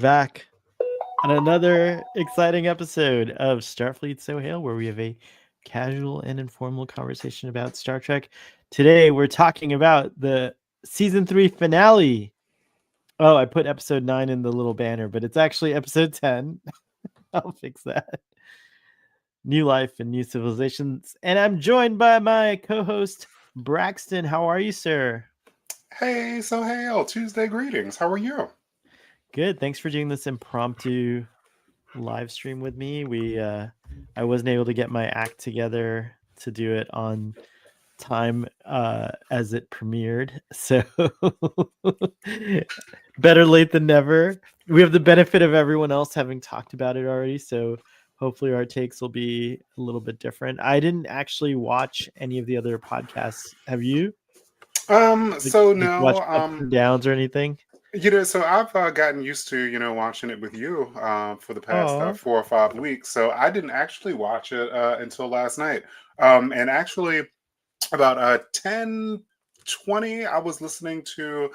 back on another exciting episode of Starfleet So Hail, where we have a casual and informal conversation about Star Trek. Today, we're talking about the season 3 finale. Oh, I put episode 9 in the little banner, but it's actually episode 10. I'll fix that. New Life and New Civilizations. And I'm joined by my co-host, Braxton. How are you, sir? Hey, so hail, Tuesday greetings. How are you? Good. Thanks for doing this impromptu live stream with me. I wasn't able to get my act together to do it on time as it premiered. So better late than never. We have the benefit of everyone else having talked about it already, so hopefully our takes will be a little bit different. I didn't actually watch any of the other podcasts. Have you? So Did you no, watch ups and downs or anything? so I've gotten used to, watching it with you for the past Oh, 4 or 5 weeks. So I didn't actually watch it until last night. And actually, about 10:20, I was listening to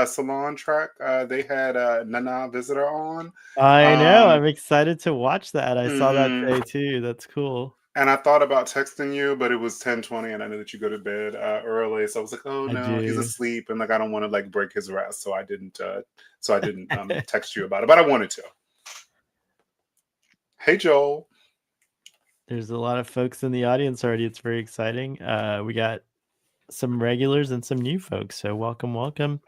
Salon Track. They had Nana Visitor on. I know. Um, I'm excited to watch that. I saw that mhm. today too. That's cool. And I thought about texting you, but it was 10:20, and I knew that you go to bed early. So I was like, "Oh I no, he's do. asleep," and like I don't want to like break his rest, so I didn't. Text you about it, but I wanted to. Hey Joel. There's a lot of folks in the audience already. It's very exciting. We got some regulars and some new folks. So welcome, welcome.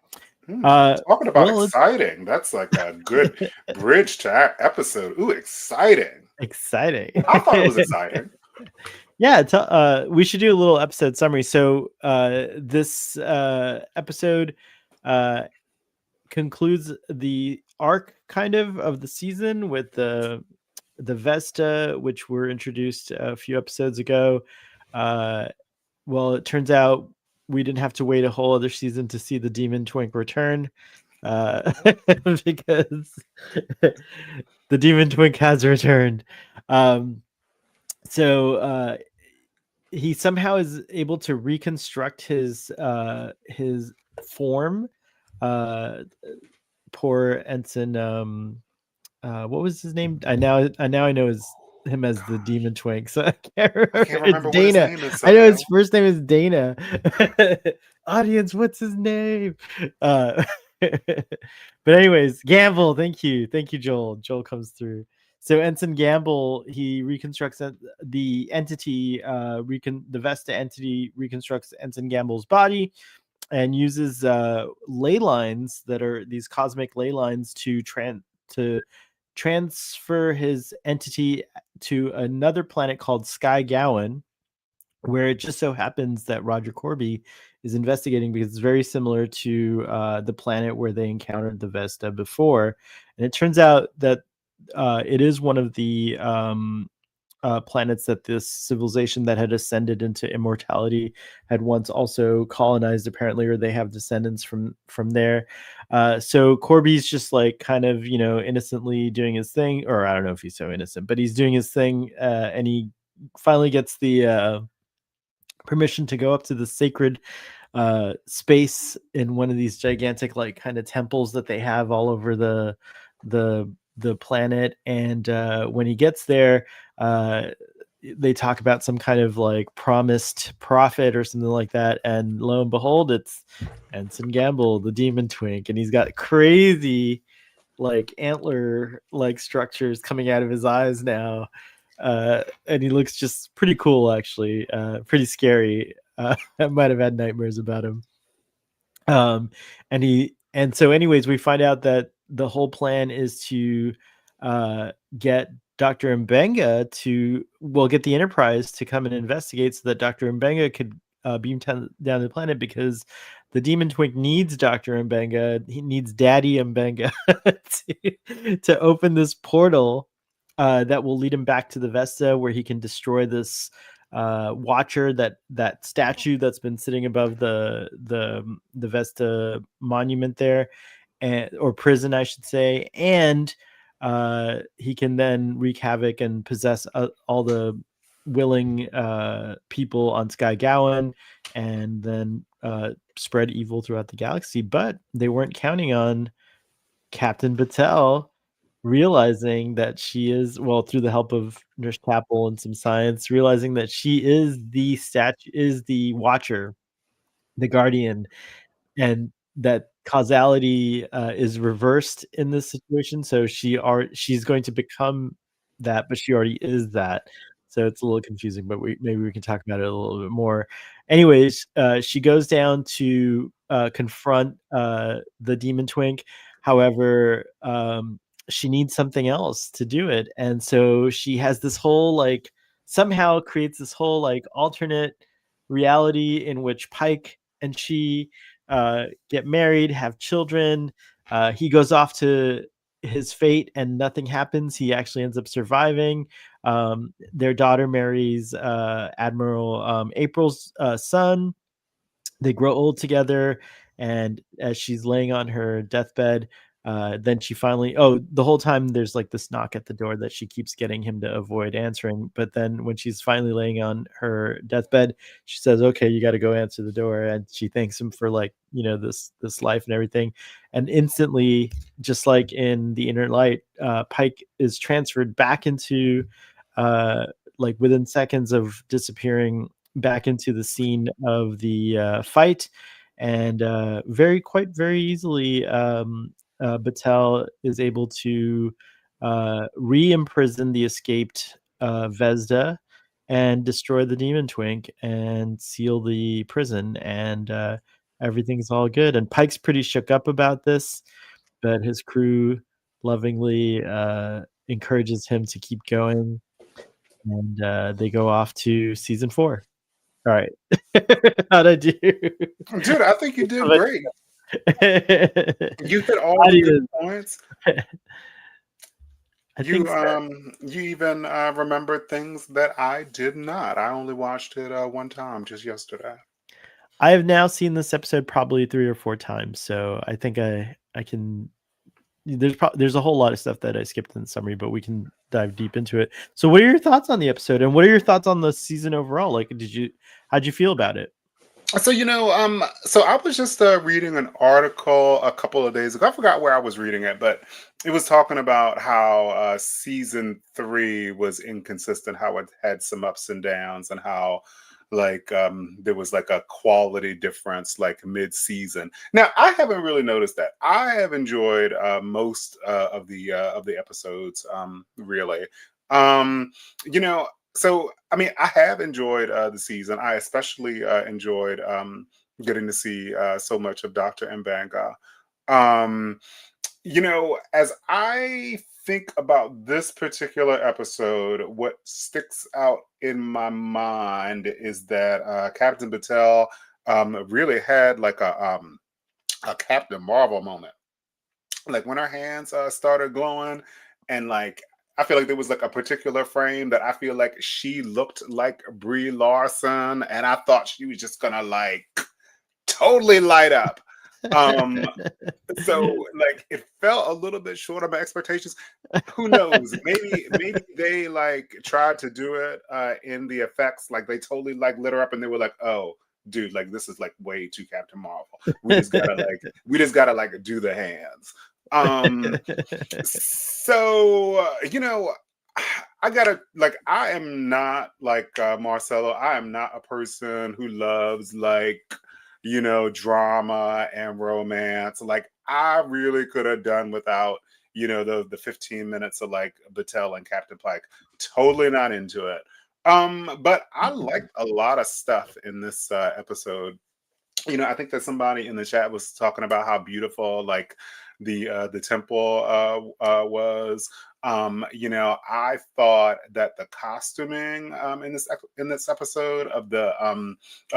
Talking about Well, it's exciting. That's like a good bridge to our episode. Ooh, exciting! exciting. I thought it was exciting. Yeah, we should do a little episode summary. So this episode concludes the arc kind of the season with the Vesta, which were introduced a few episodes ago. Well, it turns out we didn't have to wait a whole other season to see the Demon Twink return, because the Demon Twink has returned. So he somehow is able to reconstruct his form. Uh, Poor Ensign. What was his name? I know him as the Gosh, Demon Twink. So I can't I remember. can't It's remember what his Dana. name is. I So know his hell. first name is Dana. Audience, what's his name? But anyways, Gamble. Thank you, Joel. Joel comes through. So Ensign Gamble, he reconstructs the entity. The Vesta entity reconstructs Ensign Gamble's body and uses ley lines that are these cosmic ley lines to transfer his entity to another planet called Sky Gowan, where it just so happens that Roger Corby is investigating because it's very similar to the planet where they encountered the Vesta before. And it turns out that it is one of the planets that this civilization that had ascended into immortality had once also colonized, apparently, or they have descendants from there. So Corby's just like kind of innocently doing his thing, or I don't know if he's so innocent, but he's doing his thing, and he finally gets the permission to go up to the sacred space in one of these gigantic like kind of temples that they have all over the planet. And when he gets there, they talk about some kind of like promised prophet or something like that, and lo and behold, it's Ensign Gamble, the Demon Twink, and he's got crazy like antler like structures coming out of his eyes now. And he looks just pretty cool, actually. Pretty scary. I might have had nightmares about him. And so anyways, we find out that the whole plan is to get Dr. Mbenga get the Enterprise to come and investigate so that Dr. Mbenga could beam down the planet, because the Demon Twink needs Dr. Mbenga. He needs Daddy Mbenga to open this portal that will lead him back to the Vesta, where he can destroy this Watcher, that statue that's been sitting above the Vesta monument there, or prison, I should say. And he can then wreak havoc and possess all the willing people on Sky Gowan, and then spread evil throughout the galaxy. But they weren't counting on Captain Battelle realizing that she is, well, through the help of Nurse Chapel and some science, realizing that she is the watcher, the guardian, and that causality is reversed in this situation. So she's going to become that, but she already is that. So it's a little confusing, but maybe we can talk about it a little bit more. Anyways, she goes down to confront the demon twink. However, she needs something else to do it, and so she has this whole like somehow creates this whole like alternate reality in which Pike and she get married, have children. He goes off to his fate and nothing happens. He actually ends up surviving. Their daughter marries Admiral April's son. They grow old together, and as she's laying on her deathbed, then she finally, the whole time there's like this knock at the door that she keeps getting him to avoid answering, but then when she's finally laying on her deathbed, she says, okay, you got to go answer the door, and she thanks him for, like, this life and everything. And instantly, just like in The Inner Light, Pike is transferred back into like within seconds of disappearing back into the scene of the fight, and very easily, Battelle is able to re-imprison the escaped Vesda and destroy the demon twink and seal the prison, and everything's all good. And Pike's pretty shook up about this, but his crew lovingly encourages him to keep going, and they go off to season 4. All right. How'd I do? Dude, I think you did great. You hit all the good points. You so. you even remembered things that I did not. I only watched it one time just yesterday. I have now seen this episode probably 3 or 4 times, so I think I can. There's a whole lot of stuff that I skipped in the summary, but we can dive deep into it. So, what are your thoughts on the episode, and what are your thoughts on the season overall? Like, how'd you feel about it? So so I was just reading an article a couple of days ago. I forgot where I was reading it, but it was talking about how season 3 was inconsistent, how it had some ups and downs, and how like there was like a quality difference like mid-season. Now I haven't really noticed that. I have enjoyed most of the episodes, really. Um, you know, so I mean, I have enjoyed the season. I especially enjoyed getting to see so much of Dr. Mbanga. Um, as I think about this particular episode, what sticks out in my mind is that Captain Battelle really had like a Captain Marvel moment. Like when her hands started glowing, and like I feel like there was like a particular frame that I feel like she looked like Brie Larson, and I thought she was just gonna like totally light up. Um, so like it felt a little bit short of my expectations. Who knows? Maybe they like tried to do it in the effects, like they totally like lit her up, and they were like, oh. Dude, like this is like way too Captain Marvel. We just gotta like do the hands. So I gotta like I am not like Marcelo. I am not a person who loves like drama and romance. Like I really could have done without the 15 minutes of like Battelle and Captain Pike. Totally not into it. But I liked a lot of stuff in this episode. I think that somebody in the chat was talking about how beautiful like the temple was. I thought that the costuming in this episode of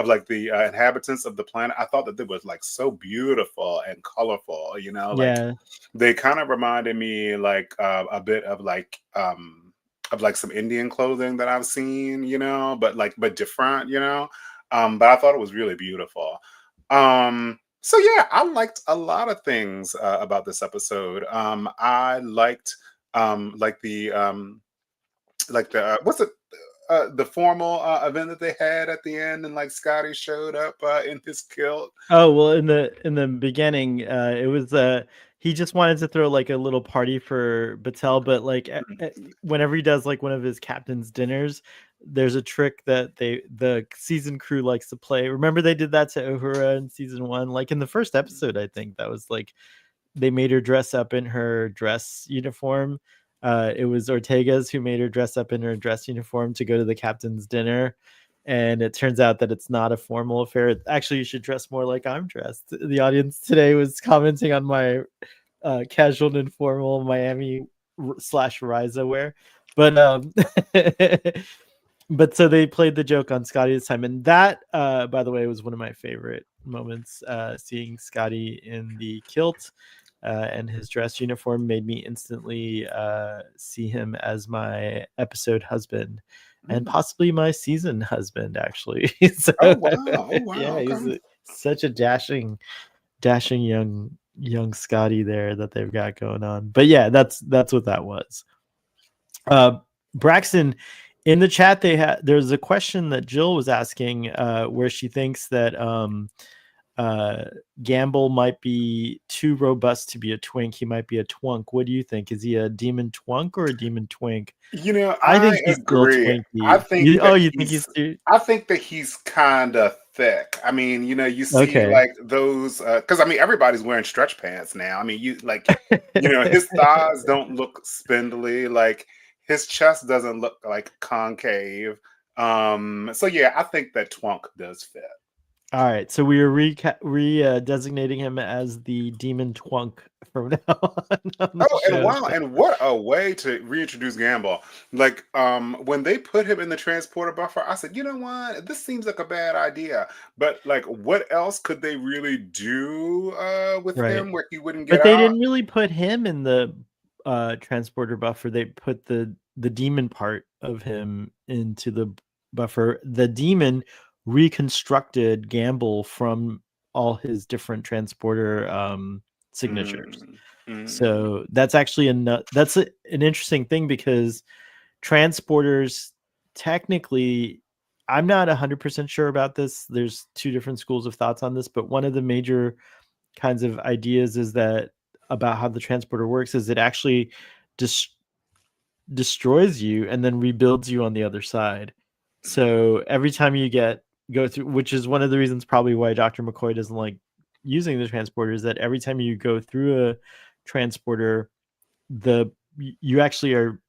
like the inhabitants of the planet, I thought that it was like so beautiful and colorful. Like Yeah. they kind of reminded me like a bit of like some Indian clothing that I've seen, but different, but I thought it was really beautiful. So yeah, I liked a lot of things about this episode. I liked like the what's it the formal event that they had at the end, and like Scotty showed up in his kilt. Oh, well, in the beginning, it was he just wanted to throw like a little party for Battelle, but like whenever he does like one of his captain's dinners, there's a trick that the season crew likes to play. Remember they did that to Uhura in season 1, like in the first episode, I think that was like they made her dress up in her dress uniform. It was Ortega's who made her dress up in her dress uniform to go to the captain's dinner. And it turns out that it's not a formal affair. Actually, you should dress more like I'm dressed. The audience today was commenting on my casual and informal Miami slash Riza wear. But but so they played the joke on Scotty this time. And that, by the way, was one of my favorite moments. Seeing Scotty in the kilt and his dress uniform made me instantly see him as my episode husband and possibly my season husband, actually. So, Oh wow! Oh wow! Yeah, Okay. he's such a dashing young Scotty there that they've got going on. But yeah, that's what that was. Braxton, in the chat, there's a question that Jill was asking where she thinks that Gamble might be too robust to be a twink. He might be a twunk. What do you think? Is he a demon twunk or a demon twink? You know, I think I he's still agree. I twinky. think that You think he's too? I think that he's kind of thick. I mean, you know, you see Okay. like those because I mean everybody's wearing stretch pants now. I mean, you like, you know, his thighs don't look spindly. Like his chest doesn't look like concave. So yeah, I think that twunk does fit. All right, so we are designating him as the demon twunk from now on the Oh, and show. wow, and what a way to reintroduce Gamble. Like, when they put him in the transporter buffer, I said, you know what, this seems like a bad idea. But like, what else could they really do with Right. him where he wouldn't get But they out? didn't really put him in the transporter buffer. They put the demon part of him into the buffer. The demon reconstructed Gamble from all his different transporter signatures. Mm, mm, So that's actually an interesting thing because transporters technically, I'm not 100% sure about this. There's two different schools of thoughts on this, but one of the major kinds of ideas is that about how the transporter works is it actually destroys you and then rebuilds you on the other side. So every time you go through, which is one of the reasons probably why Dr. McCoy doesn't like using the transporter, is that every time you go through a transporter, you actually are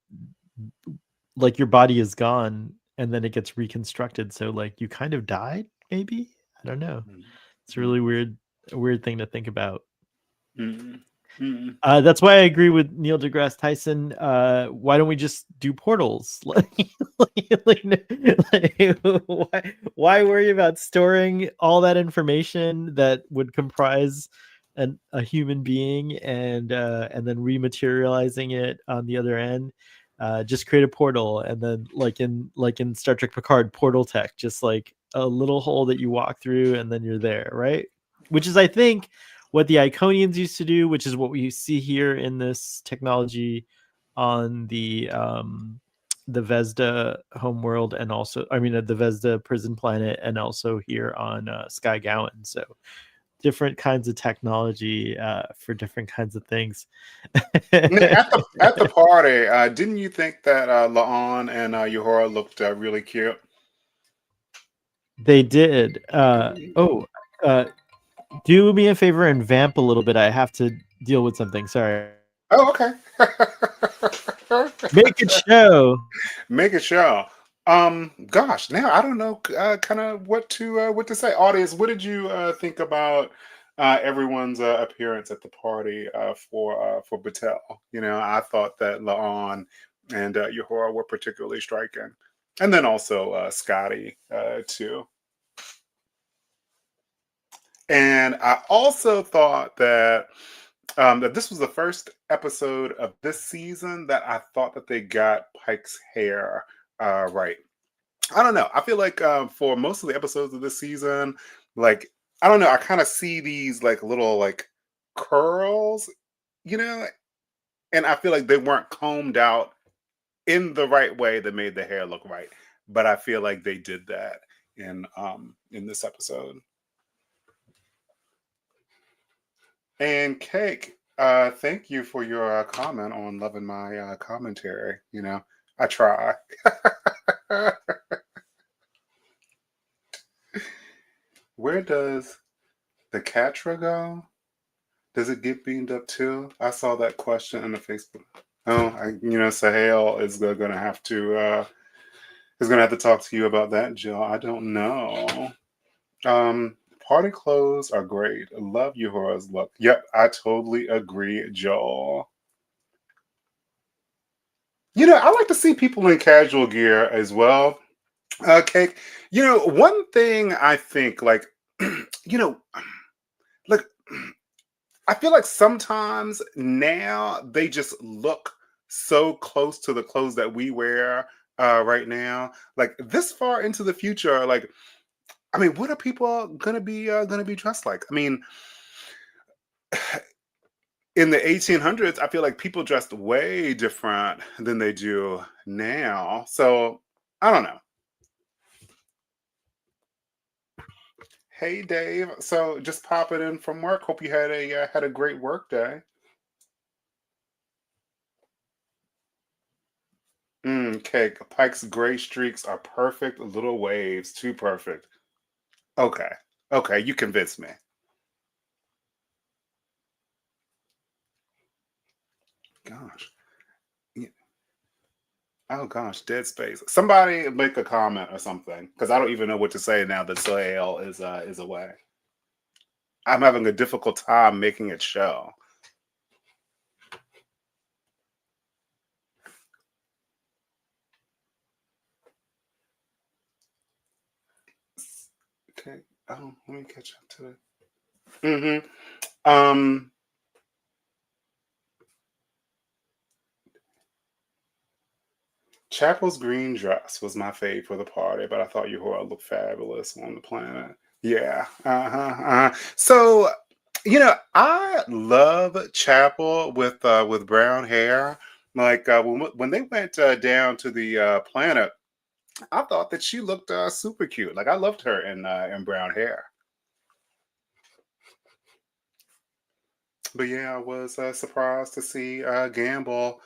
like your body is gone and then it gets reconstructed. So like you kind of died, maybe. I don't know. mm, It's a really weird thing to think about. mm, mm. That's why I agree with Neil deGrasse Tyson. Why don't we just do portals? Why worry about storing all that information that would comprise a human being and then rematerializing it on the other end? Just create a portal, and then like in Star Trek Picard, portal tech, just like a little hole that you walk through, and then you're there, right? Which is, I think, what the Iconians used to do, which is what we see here in this technology on the Vesda homeworld, and also, I mean, the Vesda prison planet, and also here on Sky Gowan. So different kinds of technology for different kinds of things. At the party, didn't you think that La'an and Uhura looked really cute? They did. Do me a favor and vamp a little bit. I have to deal with something. Sorry. Oh, okay. Make it show. Make it show. Gosh, now I don't know kind of what to say. Audience, what did you think about everyone's appearance at the party for Battelle? You know, I thought that La'an and Uhura were particularly striking, and then also Scotty too. And I also thought that this was the first episode of this season that I thought that they got Pike's hair right. I don't know. I feel like for most of the episodes of this season, like I don't know, I kind of see these like little like curls, you know, and I feel like they weren't combed out in the right way that made the hair look right. But I feel like they did that in this episode. And Cake, Thank you for your comment on loving my commentary. I try. Where does the Catra go? Does it get beamed up too? I saw that question in the Facebook. Oh, Sahel gonna have to talk to you about that, Jill. I don't know. Party clothes are great. Love Uhora's look. Yep, I totally agree, Joel. I like to see people in casual gear as well. Cake. One thing I think, like, look, I feel like sometimes now they just look so close to the clothes that we wear right now. Like this far into the future, like, I mean, what are people gonna be dressed like? I mean, in the 1800s, I feel like people dressed way different than they do now. So I don't know. Hey, Dave. So just popping in from work. Hope you had a great work day. Cake. Pike's gray streaks are perfect little waves. Too perfect. Okay. Okay, you convinced me. Gosh. Yeah. Oh gosh, dead space. Somebody make a comment or something, because I don't even know what to say now that Sohail is away. I'm having a difficult time making it show. Okay. Oh, let me catch up to it. Um, Chapel's green dress was my fave for the party, but I thought you all looked fabulous on the planet. Yeah. So, I love Chapel with brown hair. Like when they went down to the planet, I thought that she looked super cute. Like I loved her in brown hair. But yeah, I was surprised to see Gamble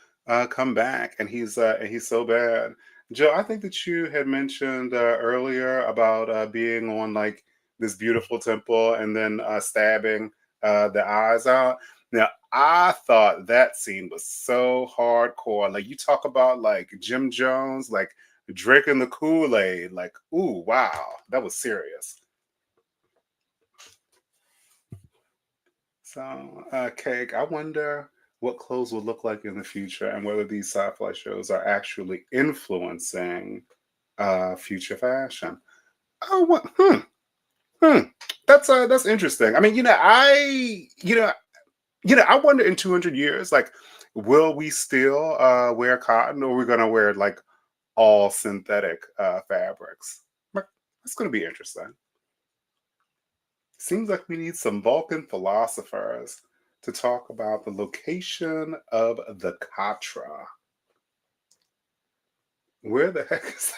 come back, and he's so bad. Joe, I think that you had mentioned earlier about being on like this beautiful temple and then stabbing the eyes out. Now, I thought that scene was so hardcore. Like you talk about like Jim Jones, like drinking the Kool Aid. Like, ooh, wow, that was serious. So, Cake, I wonder what clothes will look like in the future and whether these sci-fi shows are actually influencing future fashion. Oh, what? Hmm. That's interesting. I mean, I wonder in 200 years, like, will we still wear cotton, or are we gonna wear like all synthetic fabrics? Like, that's gonna be interesting. Seems like we need some Vulcan philosophers to talk about the location of the Katra. Where the heck is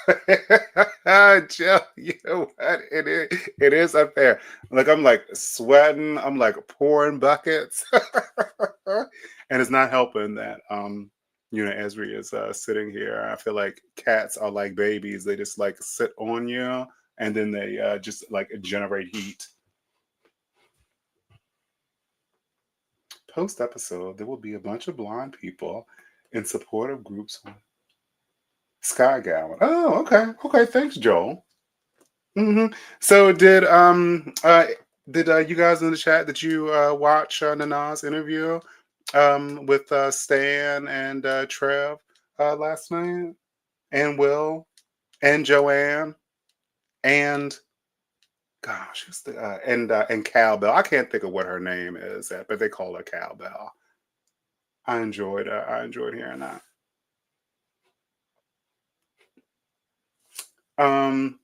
Joe? You know what? It is up there. Like I'm like sweating. I'm like pouring buckets, and it's not helping that Esri is sitting here. I feel like cats are like babies. They just like sit on you, and then they just like generate heat. Post episode, there will be a bunch of blind people in supportive groups on Sky Gowan. Oh, okay, okay. Thanks, Joel. So did you guys in the chat, did you watch Nana's interview with Stan and Trev last night, and Will and Joanne and gosh, who's the and Cowbell? I can't think of what her name is, but they call her Cowbell. I enjoyed hearing that. Um,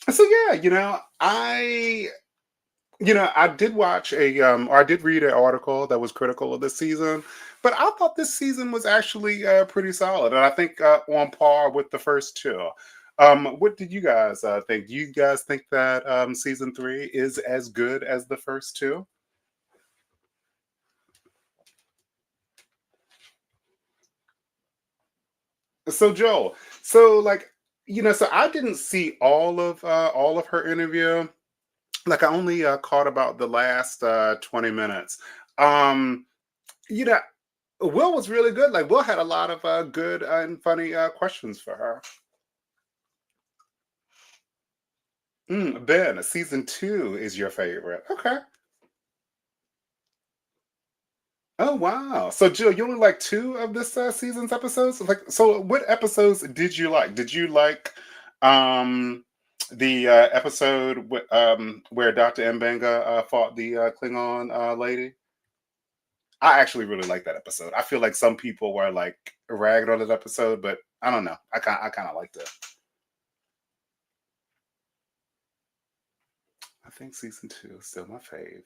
so yeah, I did watch or I did read an article that was critical of this season, but I thought this season was actually pretty solid, and I think on par with the first two. What did you guys think? Do you guys think that season three is as good as the first two? So Joel, so like so I didn't see all of her interview. Like I only caught about the last 20 minutes. Um, you know, Will was really good. Like Will had a lot of good and funny questions for her. Ben, season two is your favorite. Okay. Oh wow. So Jill, you only like two of this season's episodes? Like so what episodes did you like? Did you like um the episode where Dr. Mbenga fought the Klingon lady? I actually really like that episode. I feel like some people were like ragged on that episode, but I don't know. I kind of liked it. I think season two is still my fave.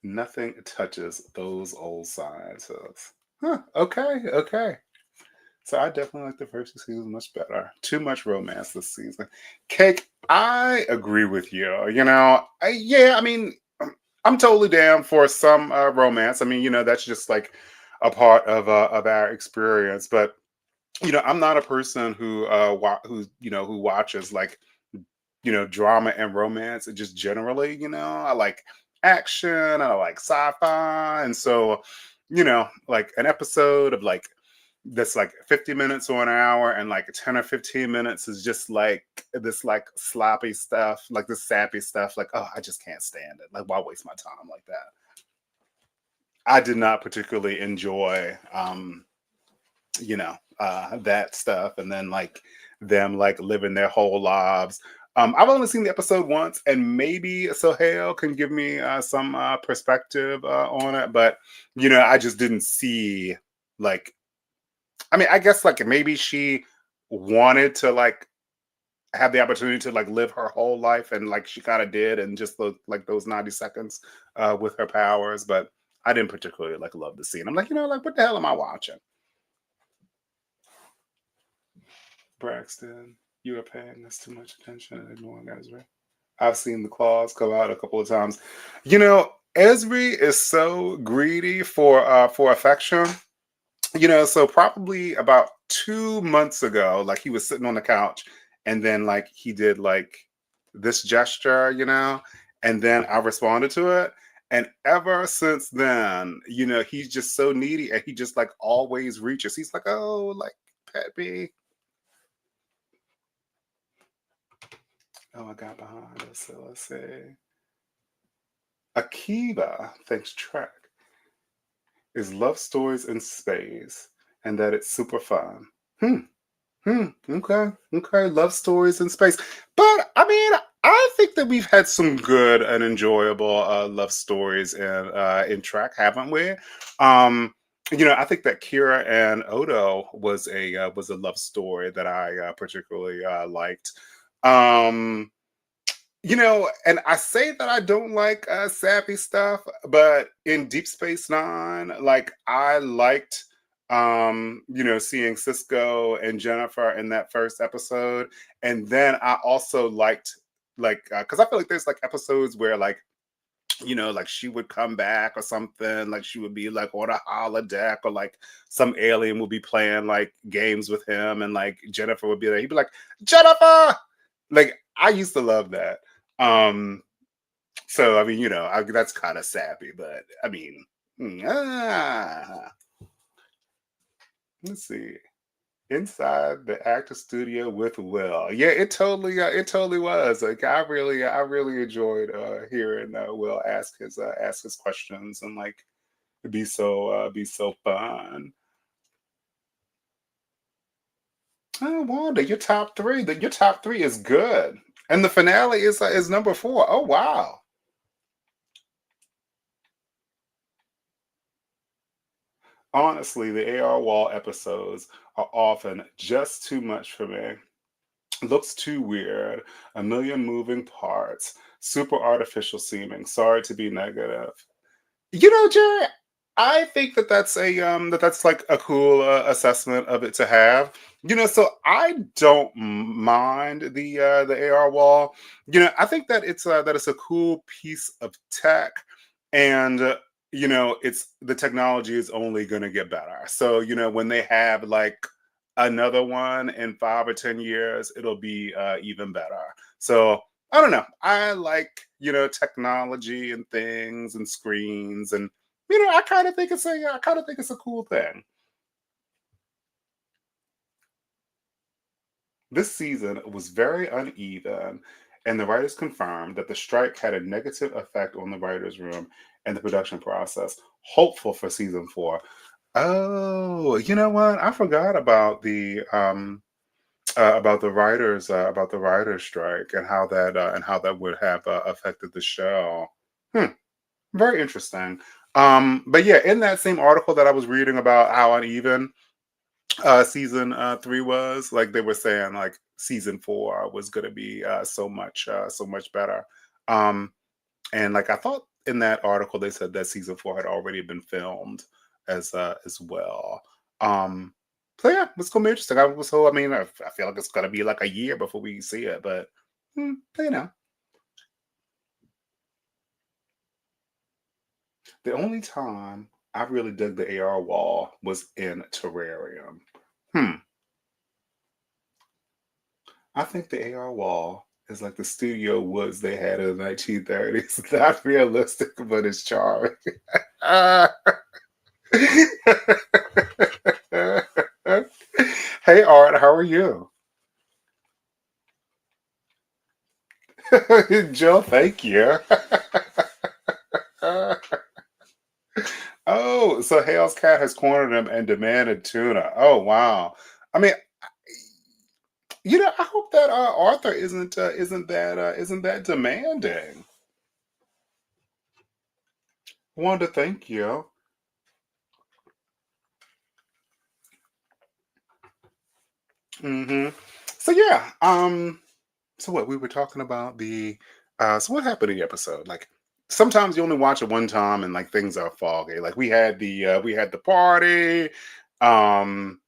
Nothing touches those old scientists. Huh. Okay. Okay. So I definitely like the first two seasons much better. Too much romance this season. Cake, I agree with you. Yeah, I mean, I'm totally down for some romance. I mean, that's just like a part of our experience. But I'm not a person who watches like drama and romance. Just generally, I like action. I like sci-fi, and so like an episode of like that's like 50 minutes or an hour and like 10 or 15 minutes is just like this like sloppy stuff, like this sappy stuff. Like, oh, I just can't stand it. Like, why waste my time like that? I did not particularly enjoy that stuff, and then like them like living their whole lives. I've only seen the episode once, and maybe Sohail can give me some perspective on it, but I just didn't see like I mean, I guess like maybe she wanted to like have the opportunity to like live her whole life, and like she kind of did, and just like those 90 seconds with her powers. But I didn't particularly like love the scene. I'm like, like what the hell am I watching? Braxton, you are paying us too much attention and ignoring Ezra. I've seen the claws come out a couple of times. Esri is so greedy for affection. So probably about 2 months ago, like he was sitting on the couch and then like he did like this gesture, and then I responded to it. And ever since then, he's just so needy and he just like always reaches. He's like, oh, like pet me. Oh, I got behind us. So let's see. Akiba thinks Trek is love stories in space and that it's super fun. Hmm. Okay. Okay. Love stories in space. But I mean, I think that we've had some good and enjoyable love stories in Trek, haven't we? I think that Kira and Odo was a love story that I particularly liked. Um, and I say that I don't like sappy stuff, but in Deep Space Nine, like I liked seeing Cisco and Jennifer in that first episode. And then I also liked like because I feel like there's like episodes where like she would come back or something, like she would be like on a holodeck, or like some alien would be playing like games with him, and like Jennifer would be there. He'd be like, Jennifer! Like I used to love that. Um, so I mean, that's kind of sappy, but I mean, let's see. Inside the actor studio with Will. Yeah, it totally was. Like I really enjoyed hearing Will ask his questions and like be so fun. Oh, Wanda, your top three is good, and the finale is number four. Oh wow. Honestly, the AR Wall episodes are often just too much for me. Looks too weird. A million moving parts. Super artificial seeming. Sorry to be negative. Jerry, I think that that's like a cool assessment of it to have. So I don't mind the AR wall. I think that it's a cool piece of tech, and it's the technology is only going to get better. So when they have like another one in 5 or 10 years, it'll be even better. So I don't know. I like technology and things and screens, and I kind of think it's a cool thing. This season was very uneven, and the writers confirmed that the strike had a negative effect on the writers' room and the production process. Hopeful for season four. Oh, you know what? I forgot about the writers' strike and how that would have affected the show. Hmm, very interesting. But yeah, in that same article that I was reading about how uneven season three was, like they were saying, like season four was going to be so much better. Um, and like I thought in that article, they said that season four had already been filmed as well. Um, so yeah, it's gonna be interesting. I feel like it's gonna be like a year before we see it, but you know, the only time I really dug the AR wall was in Terrarium. Hmm. I think the AR wall is like the studio woods they had in the 1930s. Not realistic, but it's charming. Hey Art, how are you? Joe, thank you. Oh, so Hale's cat has cornered him and demanded tuna. Oh wow. I mean, I hope that Arthur isn't that demanding. Wanda, thank you. hmm So yeah, so what we were talking about so what happened in the episode? Like sometimes you only watch it one time and like things are foggy. Like we had the party. Um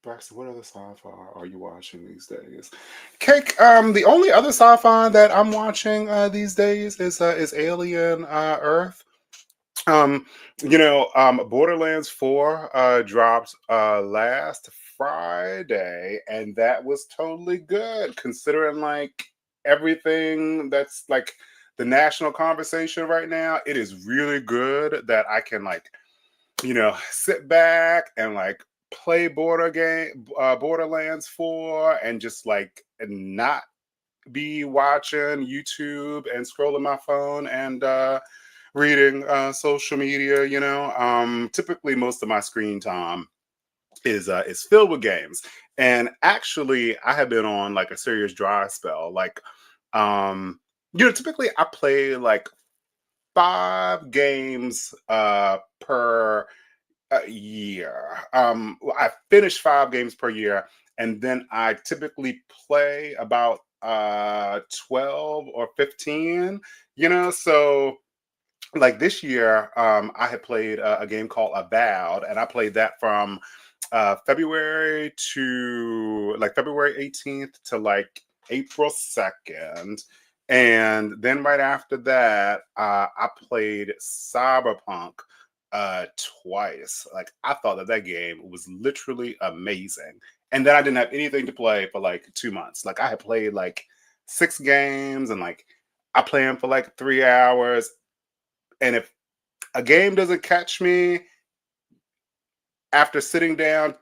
Braxton, what other sci-fi are you watching these days? Cake, the only other sci-fi that I'm watching these days is Alien Earth. Um, Borderlands 4 dropped last Friday, and that was totally good considering like everything that's like the national conversation right now. It is really good that I can like, sit back and like play Borderlands 4 and just like not be watching YouTube and scrolling my phone and reading social media. Typically most of my screen time is filled with games, and actually I have been on like a serious dry spell. Like, typically I play like 5 games per year. I finish 5 games per year, and then I typically play about 12 or 15. So like this year, I had played a game called Avowed, and I played that from February 18th to like April 2nd. And then right after that, I played Cyberpunk uh twice. Like I thought that game was literally amazing. And then I didn't have anything to play for like 2 months. Like I had played like 6 games, and like I play them for like 3 hours. And if a game doesn't catch me after sitting down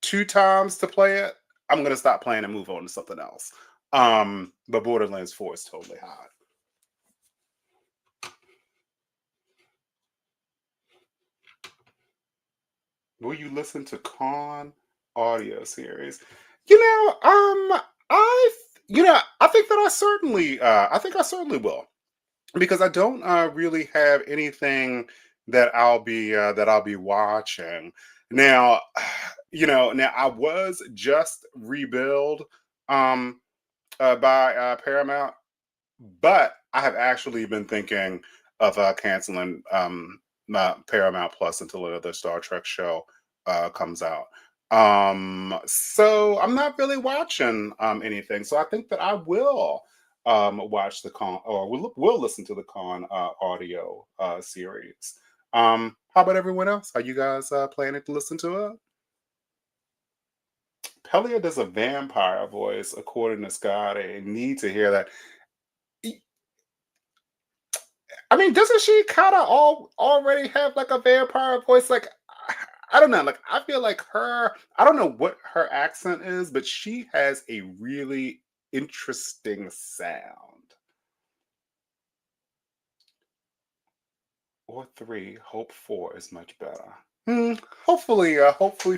2 times to play it, I'm gonna stop playing and move on to something else. But Borderlands 4 is totally hot. Will you listen to Con audio series? I think that I think I certainly will, because I don't really have anything that I'll be watching now. Now I was just rebuild um by Paramount, but I have actually been thinking of canceling my Paramount Plus until another Star Trek show comes out. So I'm not really watching anything. So I think that I will. watch the con, or we'll listen to the con audio series. How about everyone else? Are you guys planning to listen to it? Pelia does a vampire voice, according to Scott. I need to hear that. E- I mean, doesn't she kind of already have like a vampire voice? Like, I don't know. Like, I feel like her. I don't know what her accent is, but she has a really interesting sound. Or three. Hope four is much better. Hopefully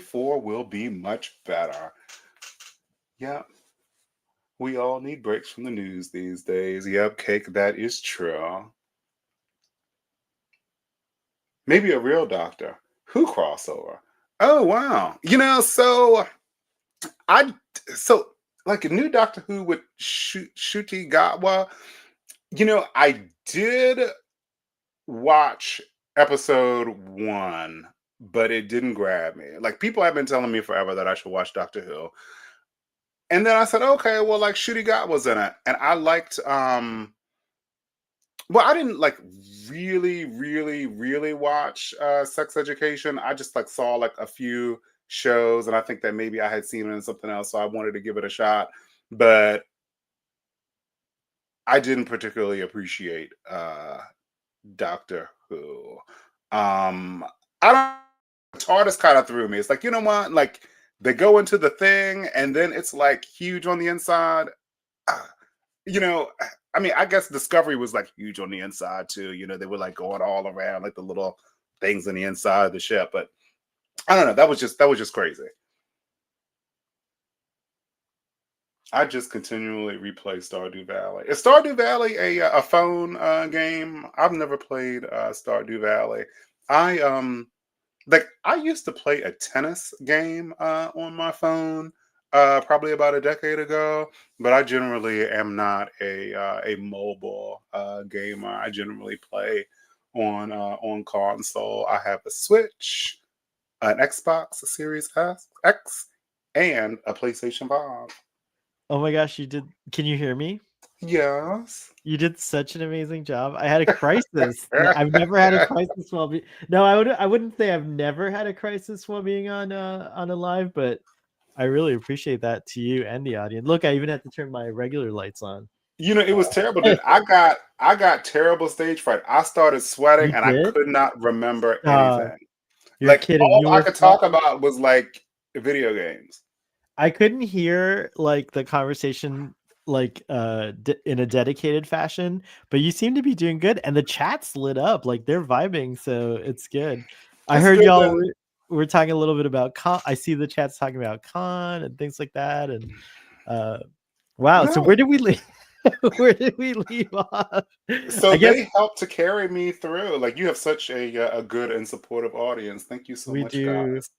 four will be much better. Yeah, we all need breaks from the news these days. Yep, cake, that is true. Maybe a real Doctor Who crossover. Oh wow. I so like a new Doctor Who with Shuti Gatwa. I did watch episode one, but it didn't grab me. Like people have been telling me forever that I should watch Doctor Who. And then I said, okay, well, like Shooty God was in it. And I liked well, I didn't like really watch Sex Education. I just like saw like a few shows and I think that maybe I had seen it in something else, so I wanted to give it a shot. But I didn't particularly appreciate Doctor Who. Um I don't TARDIS kind of threw me. It's like, you know what? Like they go into the thing and then it's like huge on the inside. Ah, you know, I mean, I guess Discovery was like huge on the inside too. They were like going all around like the little things on the inside of the ship. But I don't know. That was just crazy. I just continually replay Stardew Valley. Is Stardew Valley a phone game? I've never played Stardew Valley. I used to play a tennis game on my phone probably about a decade ago, but I generally am not a mobile gamer. I generally play on console. I have a Switch, an Xbox Series X, and a PlayStation 5. Oh my gosh, you did. Can you hear me? Yes. You did such an amazing job. I had a crisis. I've never had a crisis while being. No, I wouldn't say I've never had a crisis while being on a live, but I really appreciate that to you and the audience. Look, I even had to turn my regular lights on. It was terrible, dude. I got terrible stage fright. I started sweating You and I did? could not remember Uh, anything. you're Like kidding. all You I were could fine. talk about was like video games. I couldn't hear like the conversation like in a dedicated fashion, but you seem to be doing good and the chat's lit up like they're vibing, so it's good. I That's heard good y'all then. we're talking a little bit about con. I see the chat's talking about con and things like that, and uh wow, so No. where did we leave where did we leave off? So I guess they helped to carry me through. Like you have such a good and supportive audience. Thank you so we much, do. guys.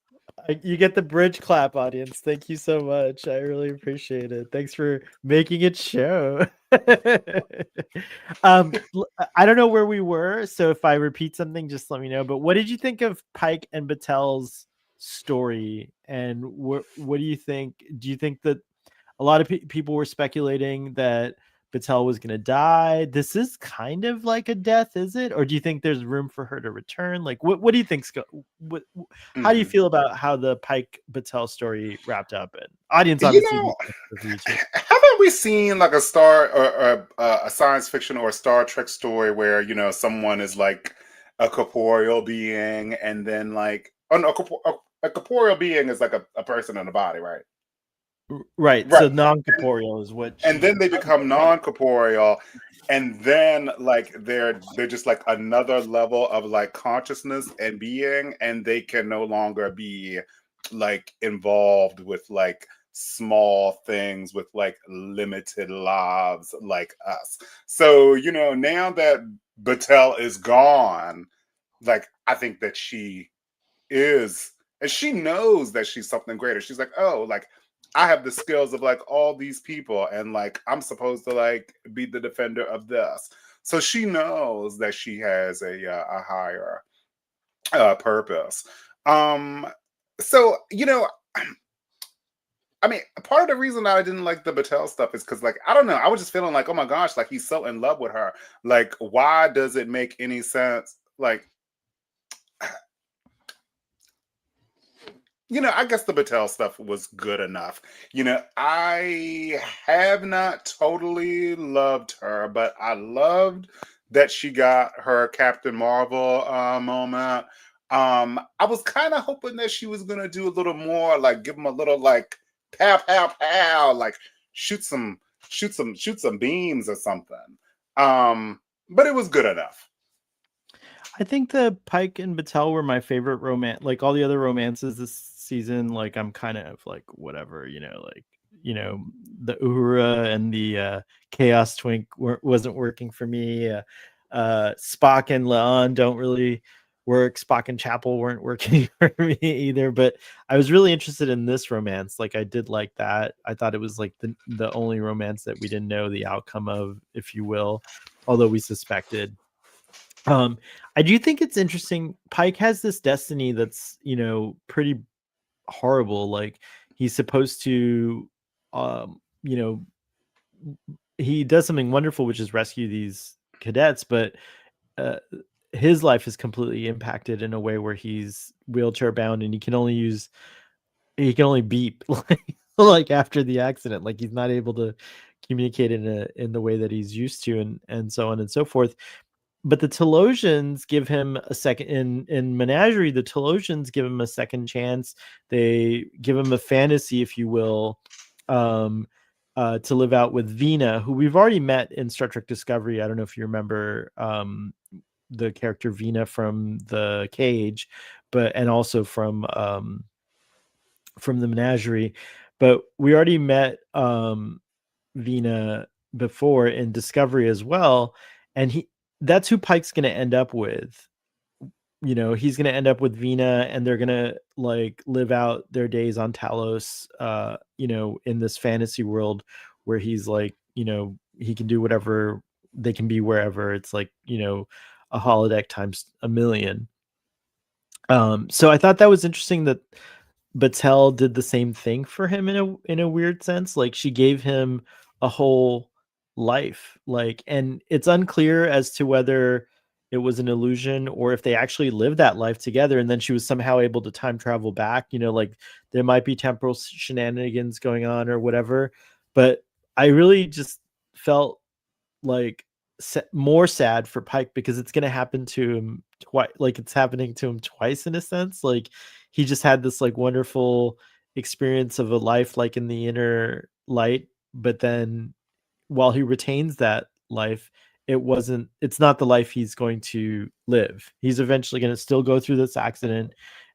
You get the bridge clap, audience. Thank you so much. I really appreciate it. Thanks for making it show. I don't know where we were, so if I repeat something, just let me know. But what did you think of Pike and Batel's story? And what do you think? Do you think that a lot of people were speculating that Battelle was going to die? This is kind of like a death, is it? Or do you think there's room for her to return? Like, what do you think? How do you Mhm. feel about how the Pike Battelle story wrapped up? And audience, You obviously, know, this is for you too. haven't we seen like a star or a science fiction or a Star Trek story where someone is like a corporeal being and then like oh no, a corporeal being is like a person in a body, right? Right. Right. So non-corporeal is what And she's then they describing. become non-corporeal, and then like they're just like another level of like consciousness and being, and they can no longer be like involved with like small things with like limited lives like us. So now that Battelle is gone, like I think that she is, and she knows that she's something greater. She's like, oh, like I have the skills of like all these people, and like I'm supposed to like be the defender of this. So she knows that she has a higher purpose. Um, so I mean, part of the reason I didn't like the Battelle stuff is because, like, I don't know, I was just feeling like, oh my gosh, like he's so in love with her. Like, why does it make any sense? Like, I guess the Battelle stuff was good enough. I have not totally loved her, but I loved that she got her Captain Marvel moment. I was kind of hoping that she was gonna do a little more, like give him a little like pow pow pow, like shoot some shoot some beams or something. But it was good enough. I think the Pike and Battelle were my favorite romance. Like all the other romances this season, like I'm kind of like whatever, like the Uhura and the Chaos Twink wasn't working for me. Spock and Leon don't really work. Spock and Chapel weren't working for me either. But I was really interested in this romance. Like I did like that. I thought it was like the only romance that we didn't know the outcome of, if you will, although we suspected. I do think it's interesting. Pike has this destiny that's, pretty horrible. Like he's supposed to, you know, he does something wonderful, which is rescue these cadets, but uh, his life is completely impacted in a way where he's wheelchair bound and he can only beep like after the accident. Like he's not able to communicate in the way that he's used to, and so on and so forth. But the Telosians give him a second in Menagerie. The Telosians give him a second chance. They give him a fantasy, if you will, um, to live out with Vina, who we've already met in Star Trek Discovery. I don't know if you remember the character Vina from the Cage, and also from the Menagerie. But we already met Vina before in Discovery as well, and that's who Pike's going to end up with. He's going to end up with Vina, and they're going to like live out their days on Talos, in this fantasy world where he's like, he can do whatever, they can be wherever. It's like, a holodeck times a million. So I thought that was interesting that Battelle did the same thing for him in a weird sense. Like she gave him a whole life. Like, and it's unclear as to whether it was an illusion or if they actually lived that life together and then she was somehow able to time travel back. Like there might be temporal shenanigans going on or whatever. But I really just felt like more sad for Pike because it's going to happen to him twice. Like it's happening to him twice in a sense. Like he just had this like wonderful experience of a life like in the inner light, but then while he retains that life, it's not the life he's going to live. He's eventually going to still go through this accident,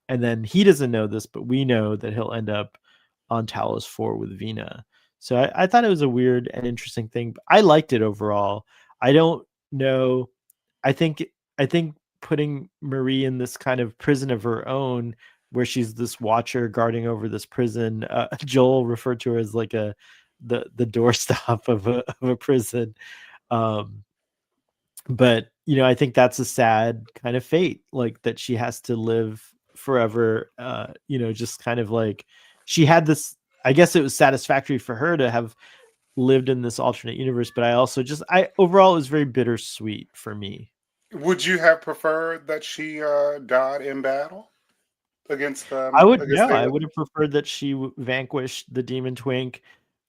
and then he doesn't know this, but we know that he'll end up on Talos 4 with Vina. So I thought it was a weird and interesting thing. But I liked it overall. I don't know. I think putting Marie in this kind of prison of her own, where she's this watcher guarding over this prison. Joel referred to her as like the doorstop of a prison. Um, but I think that's a sad kind of fate, like that she has to live forever. Just kind of like she had this. I guess it was satisfactory for her to have lived in this alternate universe, but I overall it was very bittersweet for me. Would you have preferred that she died in battle against I David? would have preferred that she vanquished the demon twink,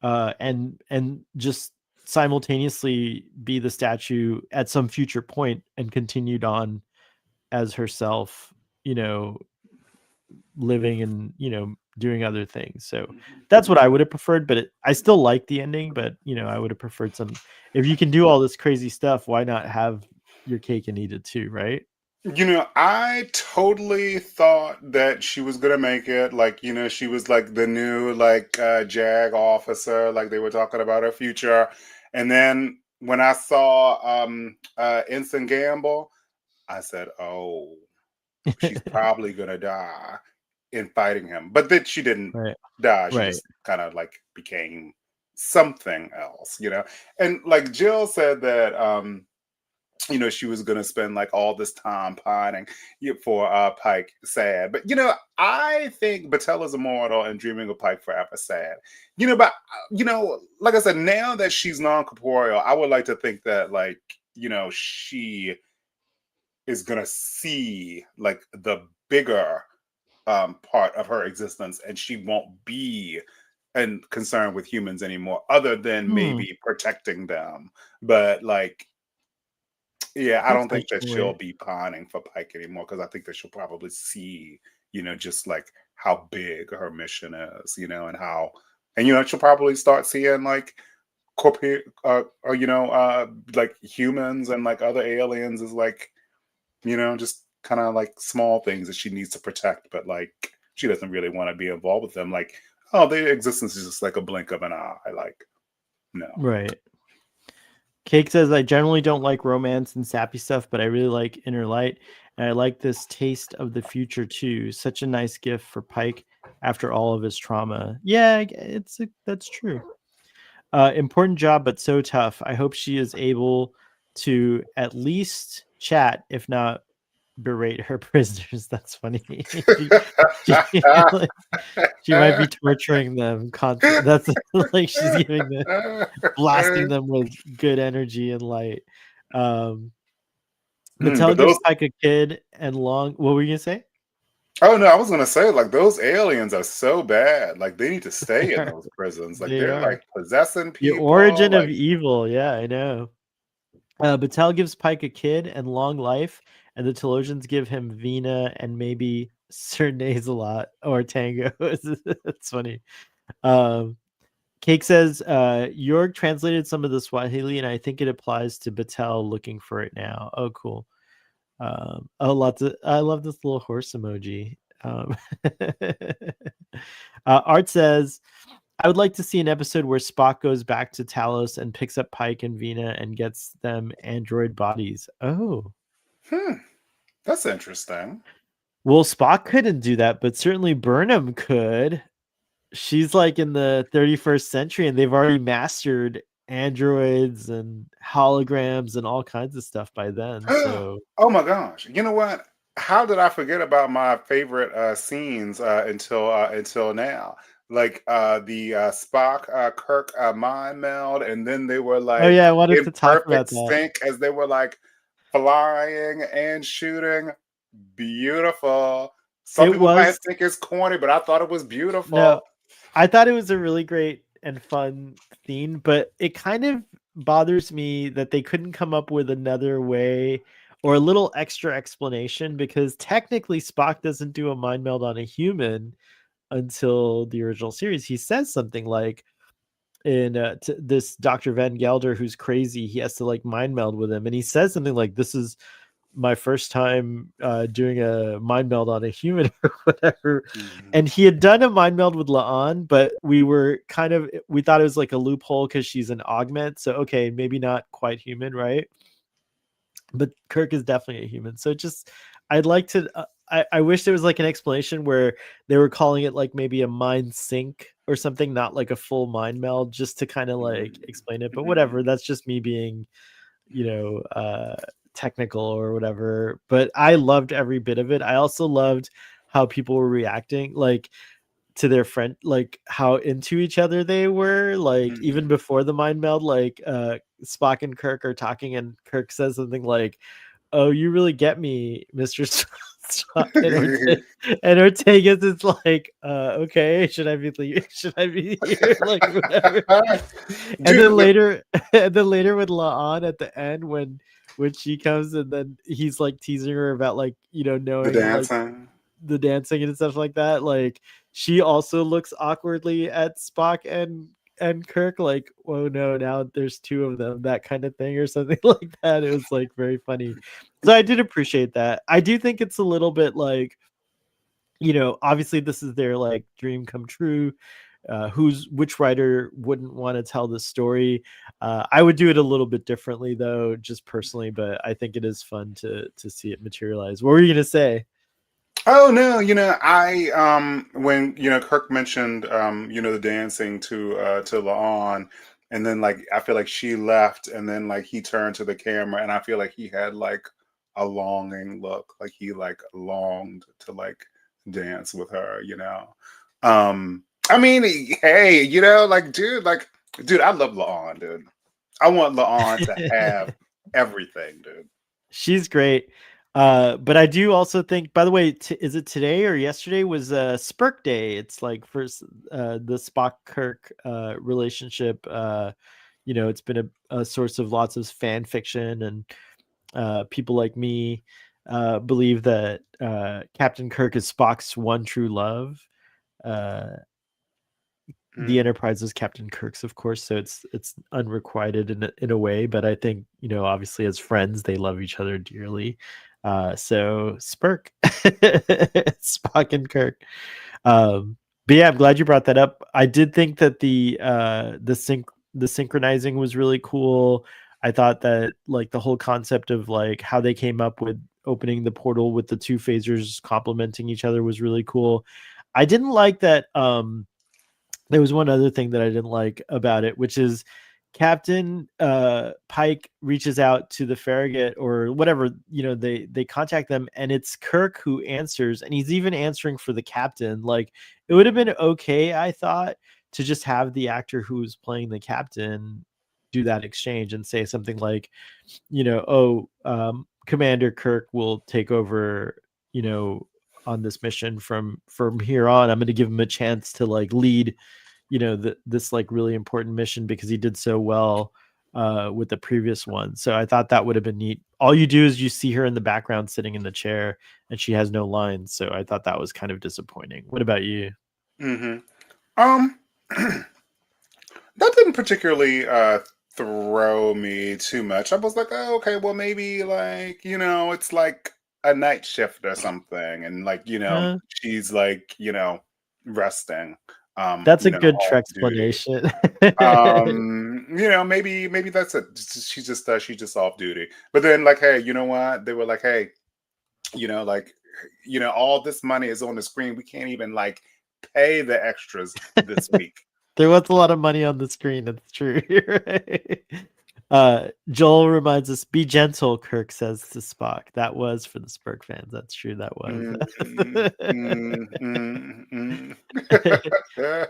and just simultaneously be the statue at some future point and continued on as herself, you know, living and doing other things. So that's what I would have preferred. But I still like the ending. But I would have preferred some. If you can do all this crazy stuff, why not have your cake and eat it too, right? I totally thought that she was gonna make it. Like, she was like the new like JAG officer, like they were talking about her future. And then when I saw Ensign Gamble, I said, oh, she's probably gonna die in fighting him. But then she didn't Right, die. She right. just kind of like became something else. And like Jill said that she was going to spend like all this time pining for Pike sad. But I think Battelle is immortal and Dreaming of Pike forever sad. But like I said, now that she's non-corporeal, I would like to think that like she is going to see like the bigger part of her existence, and she won't be and concerned with humans anymore, other than Hmm, maybe protecting them. But like, yeah, I don't think that she'll potentially. be pining for Pike anymore, because I think that she'll probably see, just like how big her mission is, and how, and she'll probably start seeing like corporate, or like humans and like other aliens as like, just kind of like small things that she needs to protect, but like she doesn't really want to be involved with them. Like, oh, their existence is just like a blink of an eye. Like, no. Right. Cake says, I generally don't like romance and sappy stuff, but I really like Inner Light. And I like this taste of the future too. Such a nice gift for Pike after all of his trauma. Yeah, that's true. Important job, but so tough. I hope she is able to at least chat, if not berate her prisoners. That's funny. She, like, she might be torturing them constantly. That's like she's giving them, blasting them with good energy and light. Um, But Mattel gives those, Pike a kid and long. What were you gonna say? oh no, I was gonna say like those aliens are so bad. Like they need to They stay in are. those prisons. Like They they're are like possessing the people. origin of Like, evil. Yeah, I know. Battelle gives Pike a kid and long life, and the Telosians give him Vina and maybe Sir Nasalot or Tango. It's funny. Um, Cake says, Jorg translated some of the Swahili, and I think it applies to Battelle looking for it now. Oh, cool. I love this little horse emoji. Art says, I would like to see an episode where Spock goes back to Talos and picks up Pike and Vina and gets them android bodies. Oh, hmm, that's interesting. well, Spock couldn't do that, but certainly Burnham could. She's like in the 31st century and they've already mastered androids and holograms and all kinds of stuff by then. So, Oh my gosh! You know what? How did I forget about my favorite scenes until now? Like the Spock Kirk mind meld, and then they were oh like yeah, I wanted in to talk about perfect that. sync as they were like flying and shooting. Beautiful. Some It people might was think it's corny, but I thought it was no, beautiful. I thought it was a really great and fun scene, but it kind of bothers me that they couldn't come up with another way or a little extra explanation because technically Spock doesn't do a mind meld on a human until the original series. He says something like in this Dr. Van Gelder who's crazy, he has to like mind meld with him and he says something like this is my first time doing a mind meld on a human or whatever. Mhm. And he had done a mind meld with La'an, but we thought it was like a loophole because she's an augment. So okay, maybe not quite human, right? But Kirk is definitely a human. So just I'd like to I wish there was like an explanation where they were calling it like maybe a mind sync or something, not like a full mind meld, just to kind of like explain it. But whatever, Mhm. that's just me being technical or whatever, but I loved every bit of it. I also loved how people were reacting like to their friend, like how into each other they were, like even Mhm. before the mind meld, like Spock and Kirk are talking and Kirk says something like, oh, you really get me, Mr. Spock. And Ortega's is like, okay, should I be leaving? Should I be here? Like whatever. And Dude, then later, and then later with La'an at the end when she comes and then he's like teasing her about like the knowing like dancing. the dancing and stuff like that. Like she also looks awkwardly at Spock and Kirk, like, oh no, now there's two of them, that kind of thing, or something like that. It was like very funny. So I did appreciate that. I do think it's a little bit like, obviously this is their like dream come true. Which writer wouldn't want to tell this story? I would do it a little bit differently though, just personally, but I think it is fun to see it materialize. What were you gonna say? Oh no, I when Kirk mentioned the dancing to La'an, and then like I feel like she left, and then like he turned to the camera, and I feel like he had like a longing look, like he like longed to like dance with her, you know. I mean, hey, you know, dude, I love La'an, dude. I want La'an to have everything, dude. She's great. But I do also think, by the way, is it today or yesterday was Spurk Day? It's like first the Spock Kirk relationship. It's been a source of lots of fan fiction, and people like me believe that Captain Kirk is Spock's one true love. Uh, the Mm. Enterprise is Captain Kirk's, of course, so it's unrequited in a way. But I think obviously as friends, they love each other dearly. So Spurk, Spock and Kirk. But yeah, I'm glad you brought that up. I did think that the synchronizing was really cool. I thought that like the whole concept of like how they came up with opening the portal with the two phasers complementing each other was really cool. I didn't like that. There was one other thing that I didn't like about it, which is Captain Pike reaches out to the Farragut or whatever, they contact them, and it's Kirk who answers, and he's even answering for the captain. Like, it would have been okay, I thought, to just have the actor who's playing the captain do that exchange and say something like, Commander Kirk will take over, on this mission from here on. I'm going to give him a chance to like lead this like really important mission because he did so well with the previous one. So I thought that would have been neat. All you do is you see her in the background sitting in the chair, and she has no lines. So I thought that was kind of disappointing. What about you? Hmm. Um, that didn't particularly throw me too much. I was like, oh, okay, well maybe like it's like a night shift or something, and like Uh, she's like resting, that's a good off duty. explanation. Maybe that's it. She's just off duty. But then like, hey, you know what? They were like, hey, like all this money is on the screen. We can't even like pay the extras this week. There was a lot of money on the screen. It's true. You're right. Joel reminds us, "Be gentle," Kirk says to Spock. That was for the Spurk fans. That's true. That was. Mm, mm, mm,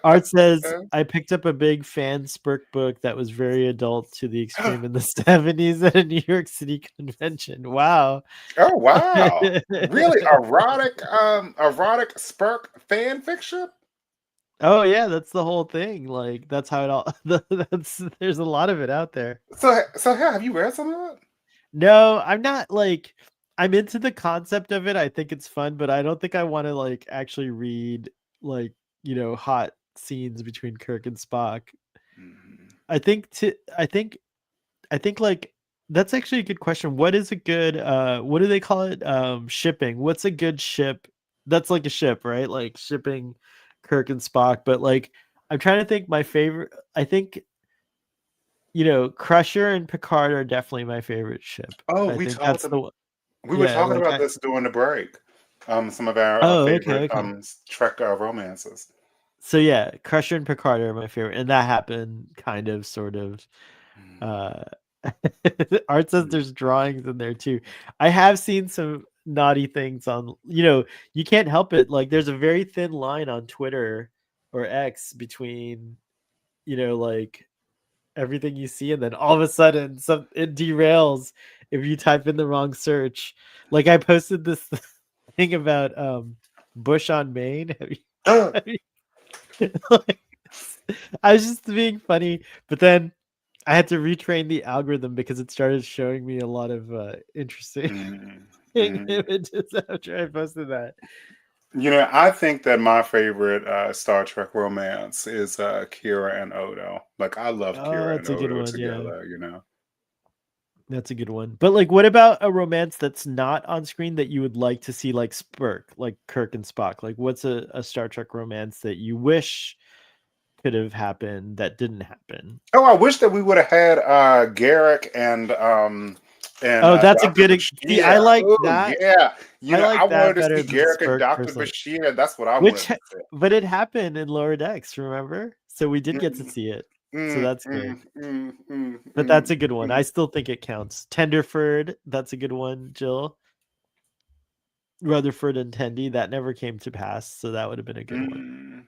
Art says, mm. "I picked up a big fan Spurk book that was very adult to the extreme in the 70s at a New York City convention." Wow. Oh wow. Really erotic Spurk fan fiction? Oh yeah, that's the whole thing. Like that's how it all. That's there's a lot of it out there. So yeah, have you read some of it? No, I'm not like I'm into the concept of it. I think it's fun, but I don't think I want to like actually read like, hot scenes between Kirk and Spock. Mhm. I think like that's actually a good question. What is a good what do they call it? Shipping. What's a good ship? That's like a ship, right? Like shipping Kirk and Spock, but like I'm trying to think my favorite. I think Crusher and Picard are definitely my favorite ship. Oh, I think that's the one. we were Yeah, talking like about this during the break. Some of our oh, okay, favorite okay. Trek romances. So yeah, Crusher and Picard are my favorite, and that happened kind of, sort of. Mm, Uh, Art says mm, there's drawings in there too. I have seen some naughty things on. You can't help it. Like there's a very thin line on Twitter or X between like everything you see, and then all of a sudden it derails if you type in the wrong search. Like I posted this thing about Bush on Maine. mm. Have you like, I was just being funny, but then I had to retrain the algorithm because it started showing me a lot of interesting Mm, mm. images after I posted that. I think that my favorite Star Trek romance is Kira and Odo. Like, I love Oh, Kira and that's a good Odo one. Yeah, together. that's a good one. But like, what about a romance that's not on screen that you would like to see, like Spurk, like Kirk and Spock? Like, what's a Star Trek romance that you wish could have happened that didn't happen? Oh, I wish that we would have had Garrick and Oh, that's a Dr. good. See, Bashir. Oh yeah. I I like wanted that to better see than Garrick and Spurk Dr. personally. Bashir. That's what I wanted Which, to see. but it happened in Lower Decks, remember? So we did get to Mm, see it. So Mm, that's good. mm, mm, mm, But that's a mm, good one. I mm, still think it counts. Tenderford, that's a good one, Jill. Rutherford and Tendy, that never came to pass, so that would have been a good one.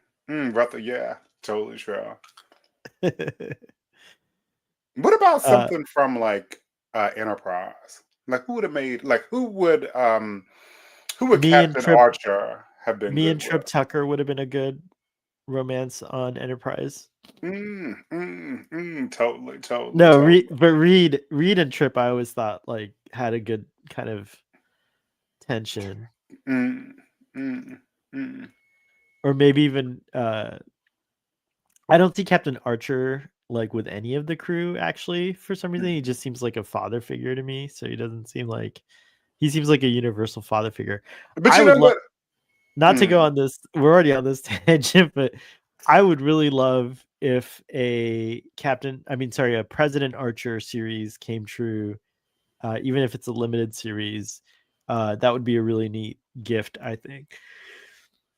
brother, yeah, totally sure. What about uh, something from like Enterprise? Like who would have made like who would me and Captain Trip, Archer have been me good and with? Trip Tucker would have been a good romance on Enterprise. Totally, totally, No, totally. But Reed and Trip, I always thought like had a good kind of tension, Mm, mm, mm. or maybe even I don't see Captain Archer like with any of the crew actually. For some reason, he just seems like a father figure to me. So he doesn't seem like he seems like a universal father figure. But I you would know love what? not to go Mm. on this. We're already on this tangent, but I would really love if a President Archer series came true, even if it's a limited series. That would be a really neat gift, I think.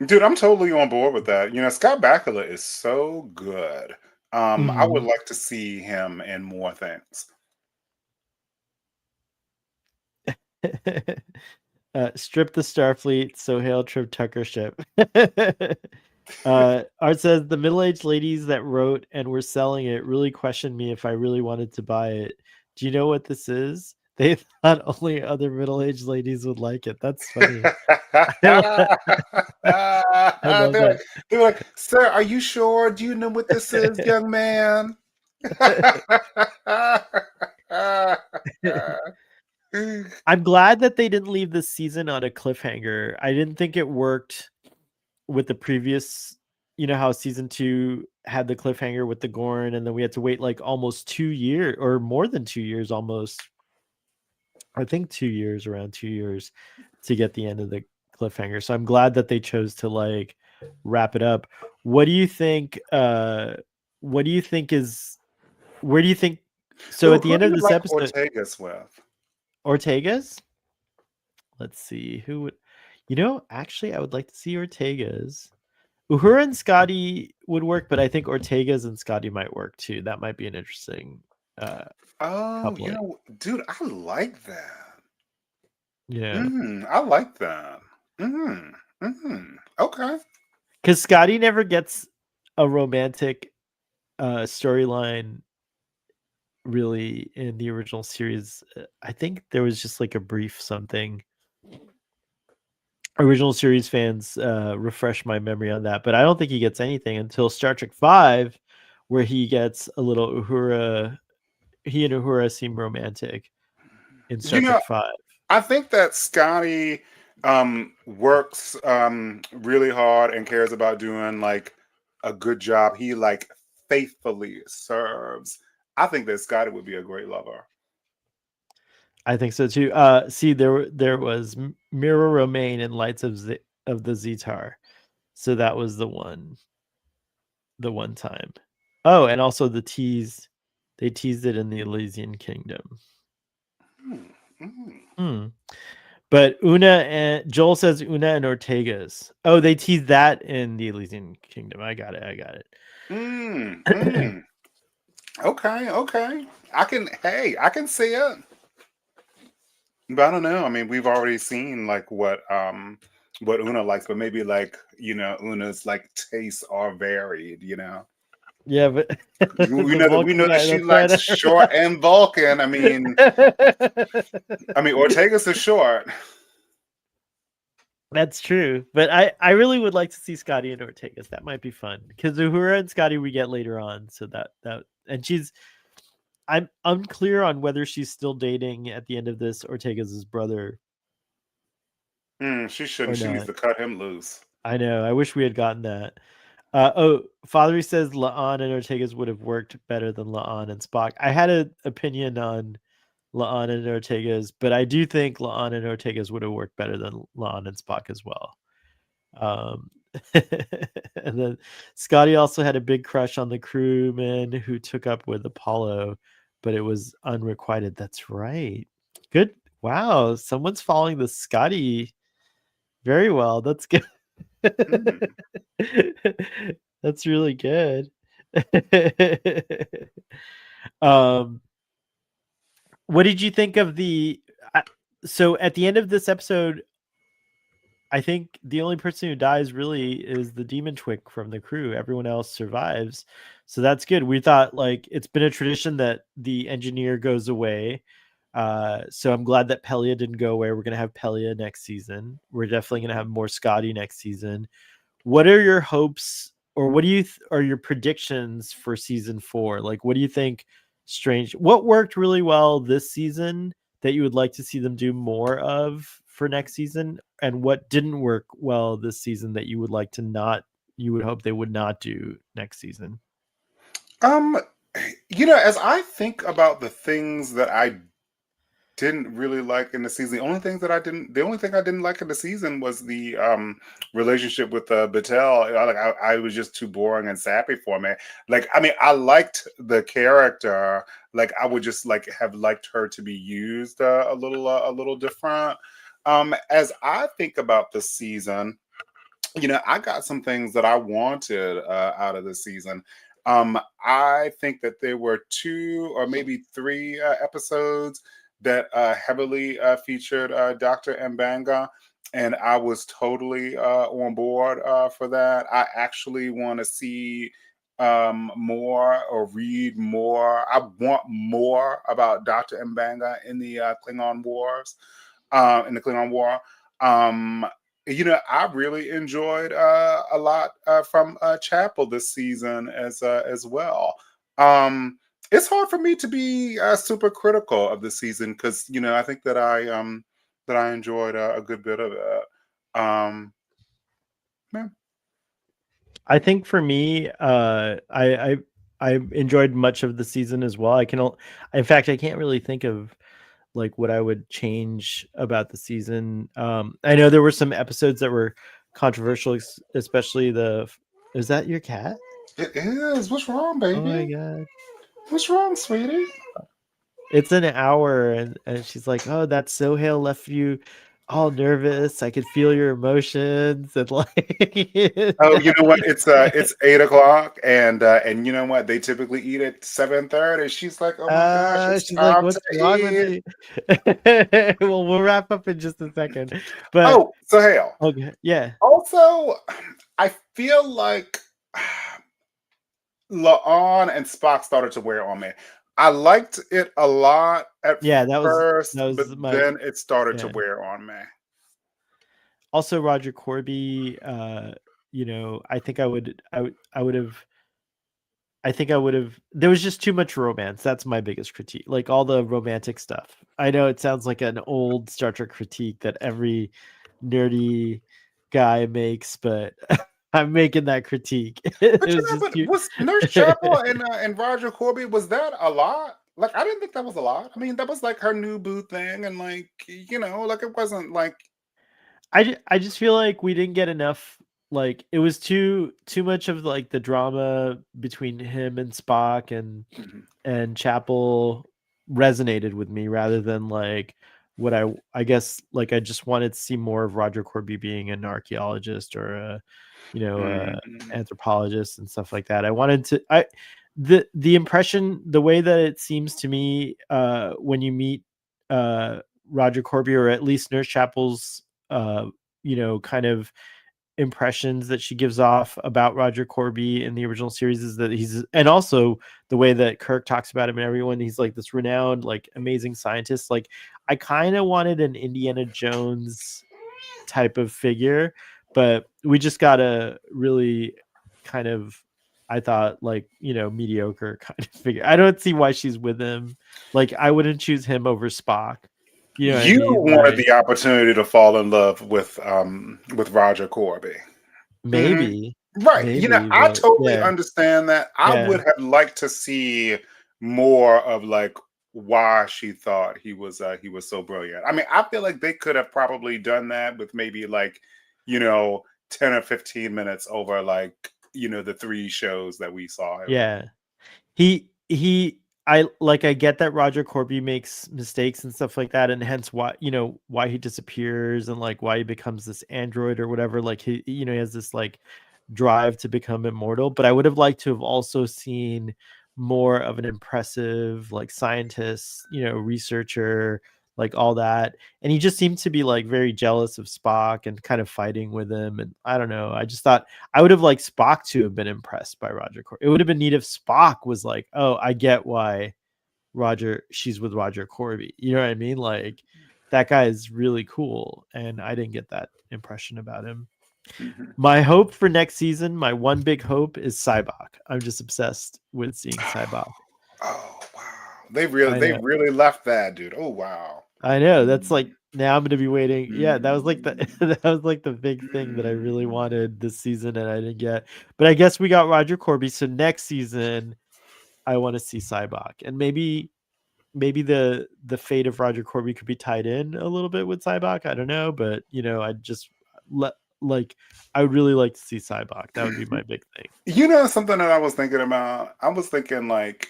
Dude, I'm totally on board with that. You know, Scott Bakula is so good. I would Mhm. like to see him in more things. Strip the Starfleet, so hail Trip Tucker ship. Art says the middle-aged ladies that wrote and were selling it really questioned me if I really wanted to buy it. Do you know what this is? They thought only other middle-aged ladies would like it. That's funny. I love that. I love they're like, that. they're like, sir, are you sure? Do you know what this is, young man? I'm glad that they didn't leave this season on a cliffhanger. I didn't think it worked with the previous, how season 2 had the cliffhanger with the Gorn, and then we had to wait like almost 2 years or more than 2 years almost. I think 2 years, around 2 years to get the end of the cliffhanger. So I'm glad that they chose to like wrap it up. What do you think? What do you think is where do you think so at the Who end do of you this like episode, Ortega's with? Ortega's? Let's see who would actually I would like to see Ortega's. Uhura and Scotty would work, but I think Ortega's and Scotty might work too. That might be an interesting uh Oh, you coupling. know, dude, I like that. Yeah. I like that. Okay. Because Scotty never gets a romantic storyline really in the original series. I think there was just like a brief something. Original series fans refresh my memory on that, but I don't think he gets anything until Star Trek 5, where he gets a little Uhura. He and Uhura seem romantic in You Star know, Trek 5. I think that Scotty works really hard and cares about doing like a good job. He like faithfully serves. I think that Scotty would be a great lover. I think so too. See, there was Mira Romaine in Lights of the Zetar, so that was the one time. Oh, and also the tease, they teased it in the Elysian Kingdom. Hmm, mm, Hmm. But Una and Joel says Una and Ortega's. Oh, they teased that in the Elysian Kingdom. I got it. I got mm, it. mm. Okay, okay. I can see it. But I don't know. I mean, we've already seen like what Una likes, but maybe like, you know, Una's like tastes are varied, you know. Yeah, but We the know that Vulcan guy. she That's right. likes short and Vulcan. I mean Ortega's is short. That's true, but I really would like to see Scotty and Ortega's. That might be fun because Uhura and Scotty we get later on. So that and I'm unclear on whether she's still dating at the end of this Ortega's brother She shouldn't. or She needs not. to cut him loose. I know. I wish we had gotten that. Fathery says La'an and Ortega's would have worked better than La'an and Spock. I had an opinion on La'an and Ortega's, but I do think La'an and Ortega's would have worked better than La'an and Spock as well. Um, and then Scotty also had a big crush on the crewman who took up with Apollo, but it was unrequited. That's right. Good. Wow. Someone's following the Scotty very well. That's good. Mm. That's really good. um, what did you think of the? So at the end of this episode, I think the only person who dies really is the demon twig from the crew. Everyone else survives. So that's good. We thought like it's been a tradition that the engineer goes away. So I'm glad that Pelia didn't go away. We're gonna have Pelia next season. We're definitely gonna have more Scotty next season. What are your hopes, or what do you are your predictions for season 4? Like, what do you think? Strange. What worked really well this season that you would like to see them do more of for next season, and what didn't work well this season that you would like to not? You would hope they would not do next season. Um, as I think about the things that I didn't really like in the season, the only thing I didn't like in the season was the relationship with Battelle. I was just too boring and sappy for me. Like, I mean, I liked the character. Like, I would just like have liked her to be used a little different. As I think about the season, I got some things that I wanted out of the season. I think that there were 2 or maybe 3 episodes that heavily featured Dr. Mbanga, and I was totally on board for that. I actually want to see more or read more. I want more about Dr. Mbanga in the Klingon Wars, in the Klingon War. Um, I really enjoyed a lot from Chapel this season as well. It's hard for me to be super critical of the season because I think that I enjoyed a good bit of it. Yeah. I think for me, I enjoyed much of the season as well. In fact, I can't really think of like what I would change about the season. I know there were some episodes that were controversial, especially the. Is that your cat? It is. What's wrong, Oh my baby? god! What's wrong, sweetie? It's an hour, and she's like, "Oh, that Sohail left you all nervous. I could feel your emotions," and like. Oh, you know what? It's 8 o'clock, and you know what? They typically eat at 7:30. She's like, "Oh my gosh, it's She's like, time to "What's wrong with eat." me?" Well, we'll wrap up in just a second, but Oh, so hell. okay, yeah, Also, I feel like La'an and Spock started to wear on me. I liked it a lot at yeah. That first, but was my then it started to yeah. wear on me. Also, Roger Corby. I think I would have. I think I would have. There was just too much romance. That's my biggest critique. Like all the romantic stuff. I know it sounds like an old Star Trek critique that every nerdy guy makes, but I'm making that critique. It But was just but too. was Nurse Chapel and Roger Corby, was that a lot? Like, I didn't think that was a lot. I mean, that was like her new boo thing, and like like it wasn't like. I just feel like we didn't get enough. Like it was too much of like the drama between him and Spock Mhm. and Chapel resonated with me rather than like what I guess like I just wanted to see more of Roger Corby being an archaeologist or a Mhm. anthropologist and stuff like that. I wanted to I the impression the way that it seems to me when you meet uh Roger Corby, or at least Nurse Chapel's uh kind of impressions that she gives off about Roger Corby in the original series is that and also the way that Kirk talks about him and everyone, he's like this renowned, like amazing scientist. Like I kind of wanted an Indiana Jones type of figure, but we just got a really kind of, I thought, like, mediocre kind of figure. I don't see why she's with him. Like I wouldn't choose him over Spock. You know what I You mean? wanted Like the opportunity to fall in love with Roger Corby. Mhm. maybe, Right. I but totally yeah. understand that. I Yeah. would have liked to see more of like why she thought he was so brilliant. I mean, I feel like they could have probably done that with maybe like, you know, 10 or 15 minutes over like, the 3 shows that we saw him in. Yeah. I get that Roger Corby makes mistakes and stuff like that, and hence why he disappears and like why he becomes this android or whatever. Like he has this like drive to become immortal, but I would have liked to have also seen more of an impressive like scientist, researcher, like all that. And he just seemed to be like very jealous of Spock and kind of fighting with him. And I don't know. I just thought I would have liked Spock to have been impressed by Roger Corby. It would have been neat if Spock was like, "Oh, I get why she's with Roger Corby." You know what I mean? Like that guy is really cool, and I didn't get that impression about him. Mhm. My hope for next season, my one big hope is Cybok. I'm just obsessed with seeing Cybok. Oh wow, I they know. really left that dude. Oh wow. I know. That's like Mm, now I'm gonna be waiting. Yeah, that was like the mm, that was like the big thing that I really mm. wanted this season and I didn't get. But I guess we got Roger Corby. So next season I want to see Cybok. And maybe the fate of Roger Corby could be tied in a little bit with Cybok. I don't know, but I just let like I would really like to see Cybok. That would be my big thing. You know something that I was thinking about? I was thinking like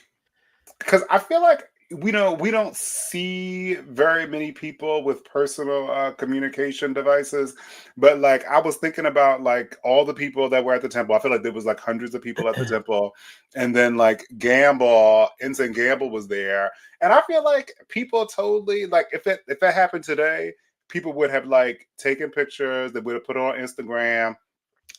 because I feel like we don't see very many people with personal communication devices, but like I was thinking about like all the people that were at the temple. I feel like there was like hundreds of people at the temple, and then like Gamble, Ensign Gamble was there, and I feel like people totally like if that happened today, people would have like taken pictures. They would have put it on Instagram.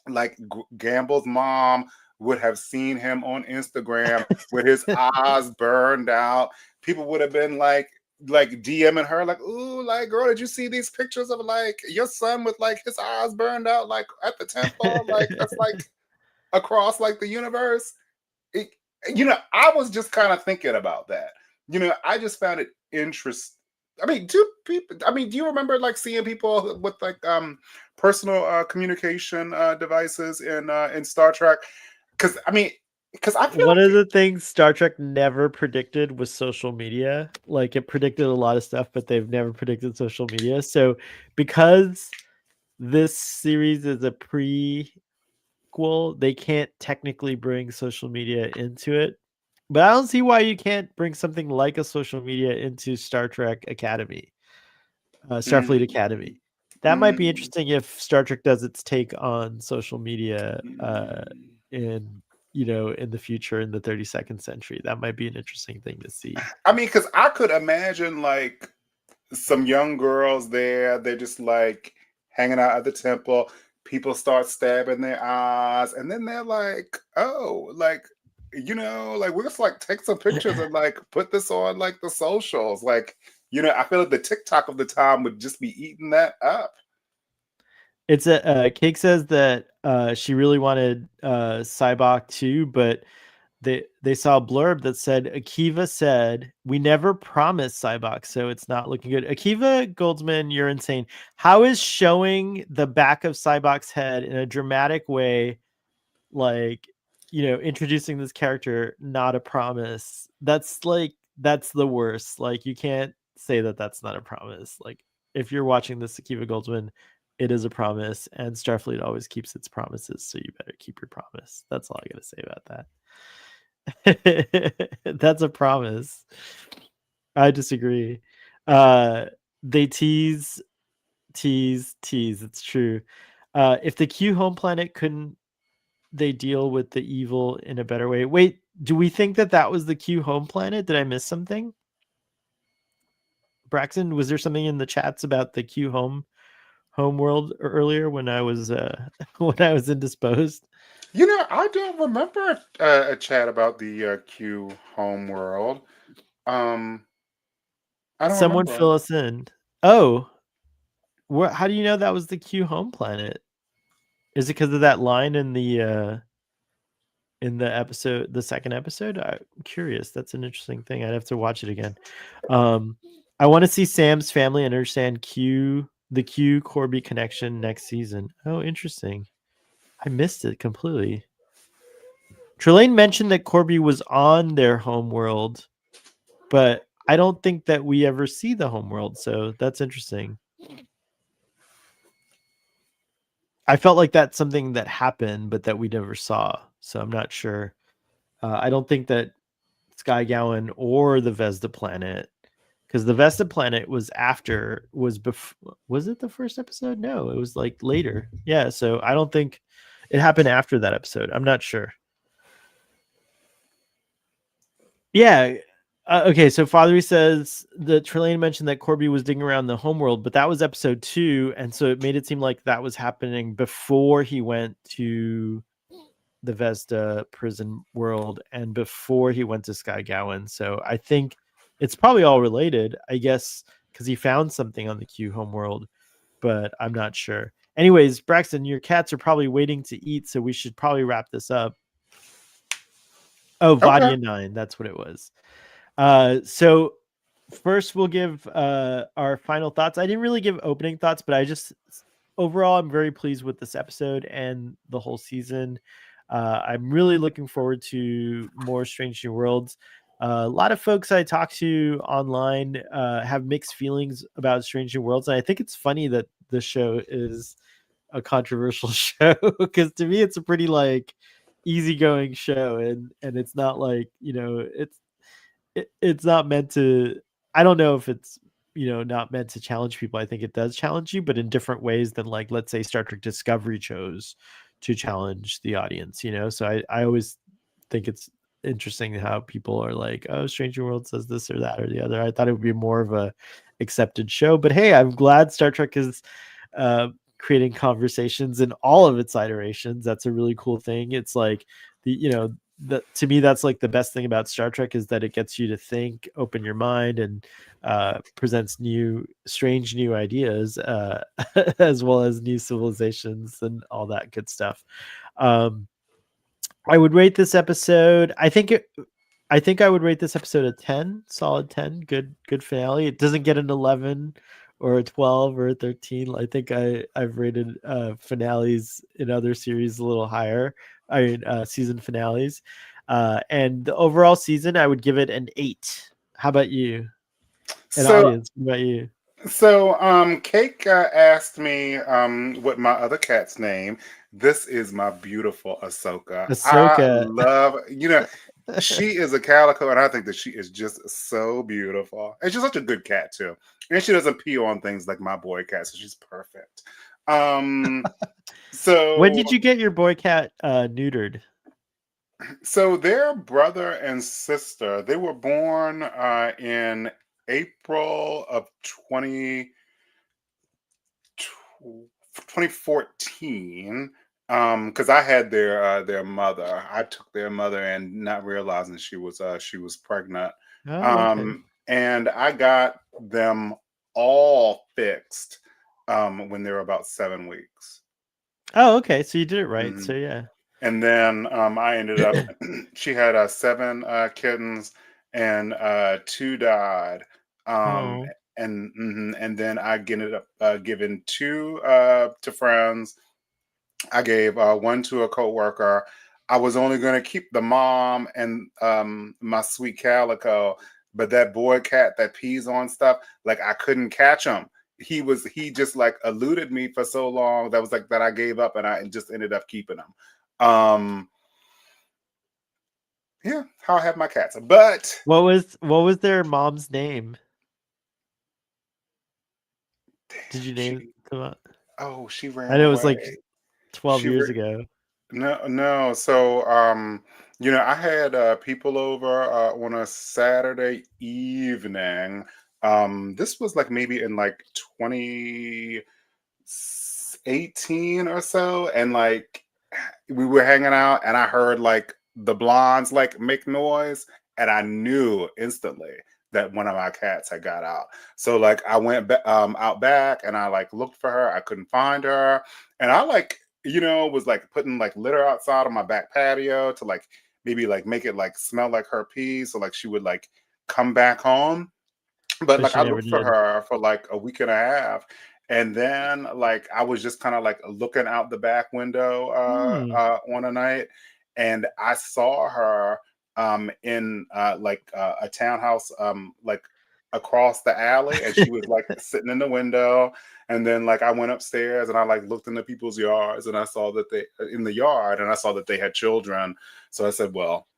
Like Gamble's mom would have seen him on Instagram with his eyes burned out. People would have been like DMing her, like, "Ooh, like, girl, did you see these pictures of like your son with like his eyes burned out, like at the temple? Like that's like across like the universe." It, I was just kind of thinking about that. I just found it interesting. I mean, do people? I mean, do you remember like seeing people with like personal communication devices in Star Trek? Because I mean, because I feel One of like the things Star Trek never predicted was social media. Like it predicted a lot of stuff, but they've never predicted social media. So because this series is a prequel, they can't technically bring social media into it. But I don't see why you can't bring something like a social media into Star Trek Academy, Starfleet mm, Academy. That might be mm, interesting if Star Trek does its take on social media mm. in in the future in the 32nd century. That might be an interesting thing to see. I mean, because I could imagine like some young girls there. They're just like hanging out at the temple. People start stabbing their eyes, and then they're like, "Oh, like like we'll just like take some pictures and like put this on like the socials." Like, I feel like the TikTok of the time would just be eating that up. It's a Cake says that she really wanted Cybok too, but they saw a blurb that said Akiva said we never promised Cybok, so it's not looking good. Akiva Goldsman, you're insane. How is showing the back of Cybok's head in a dramatic way, like introducing this character, not a promise? That's the worst. Like you can't say that that's not a promise. Like if you're watching this Akiva Goldsman, it is a promise, and Starfleet always keeps its promises, so you better keep your promise. That's all I gotta say about that. That's a promise. I disagree. Uh they tease. It's true. If the Q home planet couldn't they deal with the evil in a better way? Wait, do we think that that was the Q home planet? Did I miss something? Braxton, was there something in the chats about the Q home world earlier when I was when I was indisposed? I don't remember a chat about the Q homeworld. Um, I don't Someone remember. fill us in. Oh, how do you know that was the Q home planet? Is it because of that line in the episode, the second episode? I'm curious. That's an interesting thing. I'd have to watch it again. Um, I want to see Sam's family and understand the Q Corby connection next season. Oh, interesting. I missed it completely. Trelane mentioned that Corby was on their home world, but I don't think that we ever see the home world. So that's interesting. I felt like that's something that happened, but that we never saw. So I'm not sure. I don't think that Sky Gowan or the Vesda planet, because the Vesta planet was it the first episode? No, it was like later. Yeah, so I don't think It happened after that episode. I'm not sure. Yeah. Okay, so Father says that Trelane mentioned that Corby was digging around the homeworld, but that was episode 2, and so it made it seem like that was happening before he went to the Vesta prison world and before he went to Sky Gowan. So I think it's probably all related, I guess, because he found something on the Q homeworld, but I'm not sure. Anyways, Braxton, your cats are probably waiting to eat, so we should probably wrap this up. Oh, Okay. Vadia 9, that's what it was. So first we'll give our final thoughts. I didn't really give opening thoughts, but I just overall I'm very pleased with this episode and the whole season. I'm really looking forward to more Strange New Worlds. A lot of folks I talk to online have mixed feelings about Strange New Worlds, and I think it's funny that the show is a controversial show because to me it's a pretty like easygoing show, and it's not like it's not meant to. I don't know if it's not meant to challenge people. I think it does challenge you, but in different ways than like let's say Star Trek Discovery chose to challenge the audience. So I always think it's interesting how people are like, oh, Stranger World says this or that or the other. I thought it would be more of a accepted show, but hey, I'm glad Star Trek is uh, creating conversations in all of its iterations. That's a really cool thing. It's like that to me, that's like the best thing about Star Trek is that it gets you to think, open your mind, and presents strange new ideas, as well as new civilizations and all that good stuff. Um, I would rate this episode. I think I would rate this episode a 10, solid 10, good finale. It doesn't get an 11 or a 12 or a 13. I think I've rated finales in other series a little higher. I mean season finales. And the overall season I would give it an 8. How about you? An So audience, what about you? Cake asked me what my other cat's name. This is my beautiful Ahsoka. I Ahsoka. love, she is a calico, and I think that she is just so beautiful. And she's such a good cat too, and she doesn't pee on things like my boy cat, so she's perfect. Um, When so did you get your boy cat neutered? so their brother and sister, they were born in April of 2014, because I had their mother. I took their mother and not realizing she was pregnant. Oh, okay. And I got them all fixed when they were about 7 weeks. Oh, okay. So you did it right. Mhm. So yeah. And then I ended up she had 7 kittens, and 2 died. Um, Oh. and then I ended up giving 2 to friends. I gave 1 to a coworker. I was only going to keep the mom and my sweet calico, but that boy cat that pees on stuff, like I couldn't catch him. He just like eluded me for so long that was like that I gave up, and I just ended up keeping him. Yeah, how I have my cats. But What was their mom's name? Did you name she them? she I ran know it was like away. 12 She years ra- ago. no. So I had people over on a Saturday evening. This was like maybe in like 2018 or so, and like we were hanging out, and I heard like the blondes like make noise, and I knew instantly that one of my cats had got out. So like I went out back, and I like looked for her. I couldn't find her, and I like was like putting like litter outside on my back patio to like maybe like make it like smell like her pee, so like she would like come back home. But But like she I never looked for did. her for like a week and a half, and then like I was just kind of like looking out the back window Hmm. on a night, and I saw her in a townhouse like across the alley, and she was like sitting in the window. And then like I went upstairs, and I like looked into people's yards, and I saw that they in the yard, and I saw that they had children. So I said, well,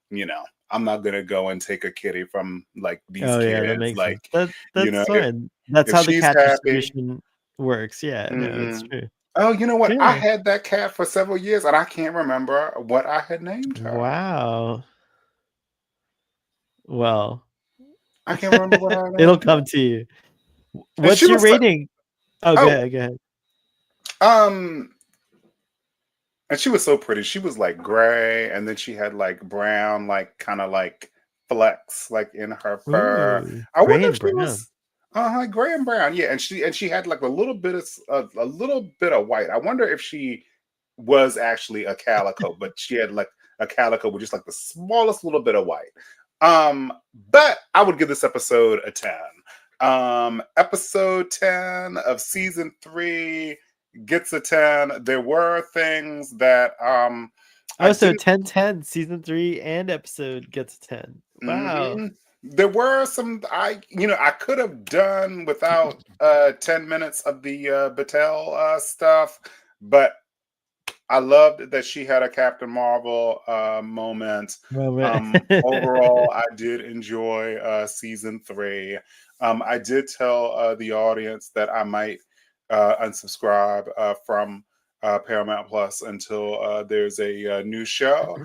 I'm not gonna go and take a kitty from like these Oh yeah, that kids. makes sense. Like, That's if fine. That's if how the she's cat happy, distribution works. Yeah, no, it's hmm true. Oh, you know what? I Really? had that cat for several years, and I can't remember what I had named her. Wow. Well, I can't remember what I it'll named her. come to you. And she What's your was so rating? Oh, go oh, ahead, go ahead. um, and she was so pretty. She was like gray, and then she had like brown, like kind of like flecks, like in her fur. Ooh, I gray wonder if and she brown. was gray and brown. Yeah, and she had like a little bit of a little bit of white. I wonder if she was actually a calico, but she had like a calico with just like the smallest little bit of white. But I would give this episode a 10. Episode 10 of season 3 gets a 10. There were things that I Oh, so didn't 10-10, season 3 and episode gets a 10. Wow. mhm. There were some I could have done without 10 minutes of the Battelle stuff, but I loved that she had a Captain Marvel moment. Moment. Overall, I did enjoy season 3. I did tell the audience that I might unsubscribe from Paramount Plus until there's a new show.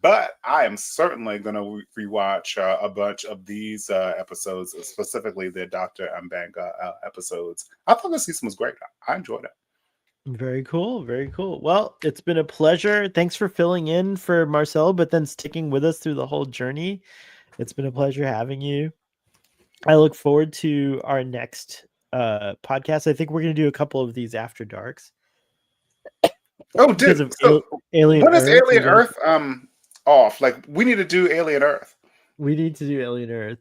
But I am certainly going to rewatch a bunch of these episodes, specifically the Dr. Mbanga episodes. I thought the season was great. I enjoyed it. Very cool. Very cool. Well, it's been a pleasure. Thanks for filling in for Marcel, but then sticking with us through the whole journey. It's been a pleasure having you. I look forward to our next podcast. I think we're going to do a couple of these after darks Oh, because dude. of So Alien when is Earth. Alien Earth off? Like we need to do Alien Earth. We need to do Alien Earth.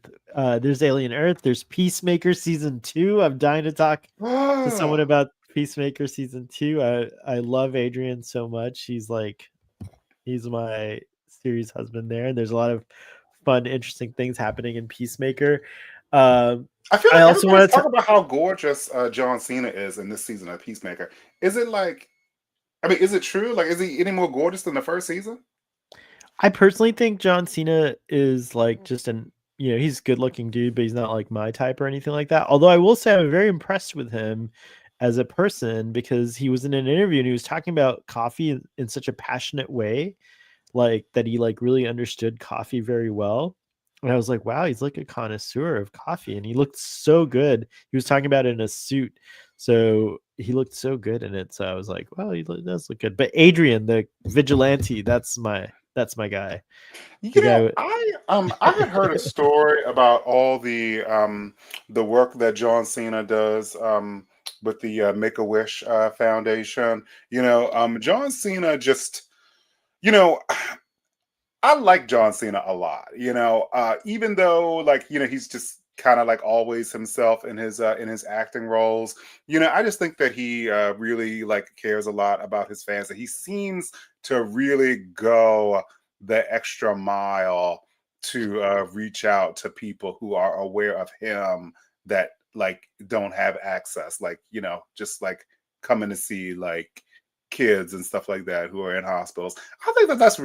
There's Alien Earth. There's Peacemaker season 2. I'm dying to talk to someone Oh, about Peacemaker season 2. I love Adrian so much. He's my series husband there, and there's a lot of fun, interesting things happening in Peacemaker. Um, I feel I like also everybody's want to. talking about how gorgeous John Cena is in this season of Peacemaker. Is it like? I mean, is it true? Like, is he any more gorgeous than the first season? I personally think John Cena is like just he's a good looking dude, but he's not like my type or anything like that. Although I will say I'm very impressed with him as a person because he was in an interview and he was talking about coffee in such a passionate way, like that he like really understood coffee very well. And I was like, wow, he's like a connoisseur of coffee. And he looked so good. He was talking about it in a suit. So he looked so good in it. So I was like, well, does look good. But Adrian, the vigilante, that's my guy. The You know, guy. I had heard a story about all the work that John Cena does with the Make a Wish Foundation. John Cena just you know I like John Cena a lot, even though he's just kind of like always himself in his acting roles. I just think that he really like cares a lot about his fans. That he seems to really go the extra mile to reach out to people who are aware of him that like don't have access, like just like coming to see like kids and stuff like that who are in hospitals. I think that that's a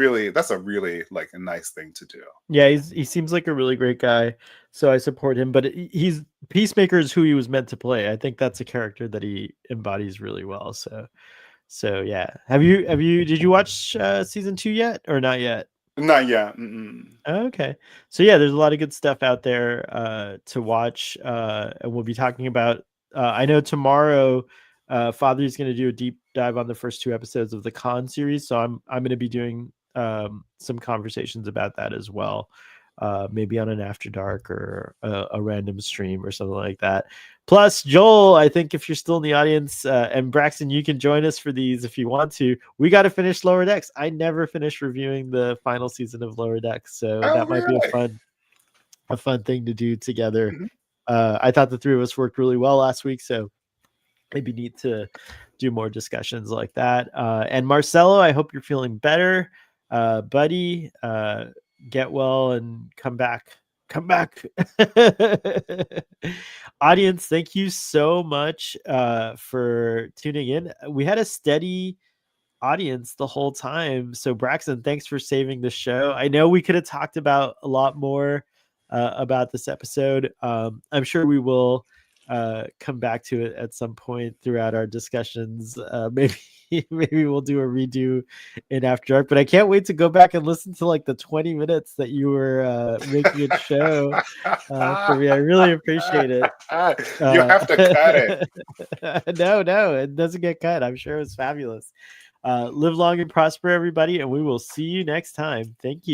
really like a nice thing to do. Yeah, he seems like a really great guy. So I support him. But he's Peacemaker is who he was meant to play. I think that's a character that he embodies really well. So yeah. Have you did you watch season 2 yet or not yet? Not yet. Mm-mm. Okay. So yeah, there's a lot of good stuff out there to watch. And we'll be talking about I know tomorrow Father's going to do a deep dive on the first 2 episodes of the Con series, so I'm going to be doing some conversations about that as well. Maybe on an after dark or a random stream or something like that. Plus, Joel, I think if you're still in the audience, and Braxton, you can join us for these if you want to. We got to finish Lower Decks. I never finished reviewing the final season of Lower Decks, so Oh, that might be really? a fun thing to do together. Mhm. I thought the 3 of us worked really well last week, so maybe need to do more discussions like that. And Marcelo, I hope you're feeling better, buddy. Get well and come back. Come back. Audience, thank you so much for tuning in. We had a steady audience the whole time. So Braxton, thanks for saving the show. I know we could have talked about a lot more about this episode. I'm sure we will come back to it at some point throughout our discussions. Maybe maybe we'll do a redo in After Dark. But I can't wait to go back and listen to like the 20 minutes that you were making it show for me. I really appreciate it. You have to cut it. No, it doesn't get cut. I'm sure it was fabulous. Live long and prosper, everybody, and we will see you next time. Thank you.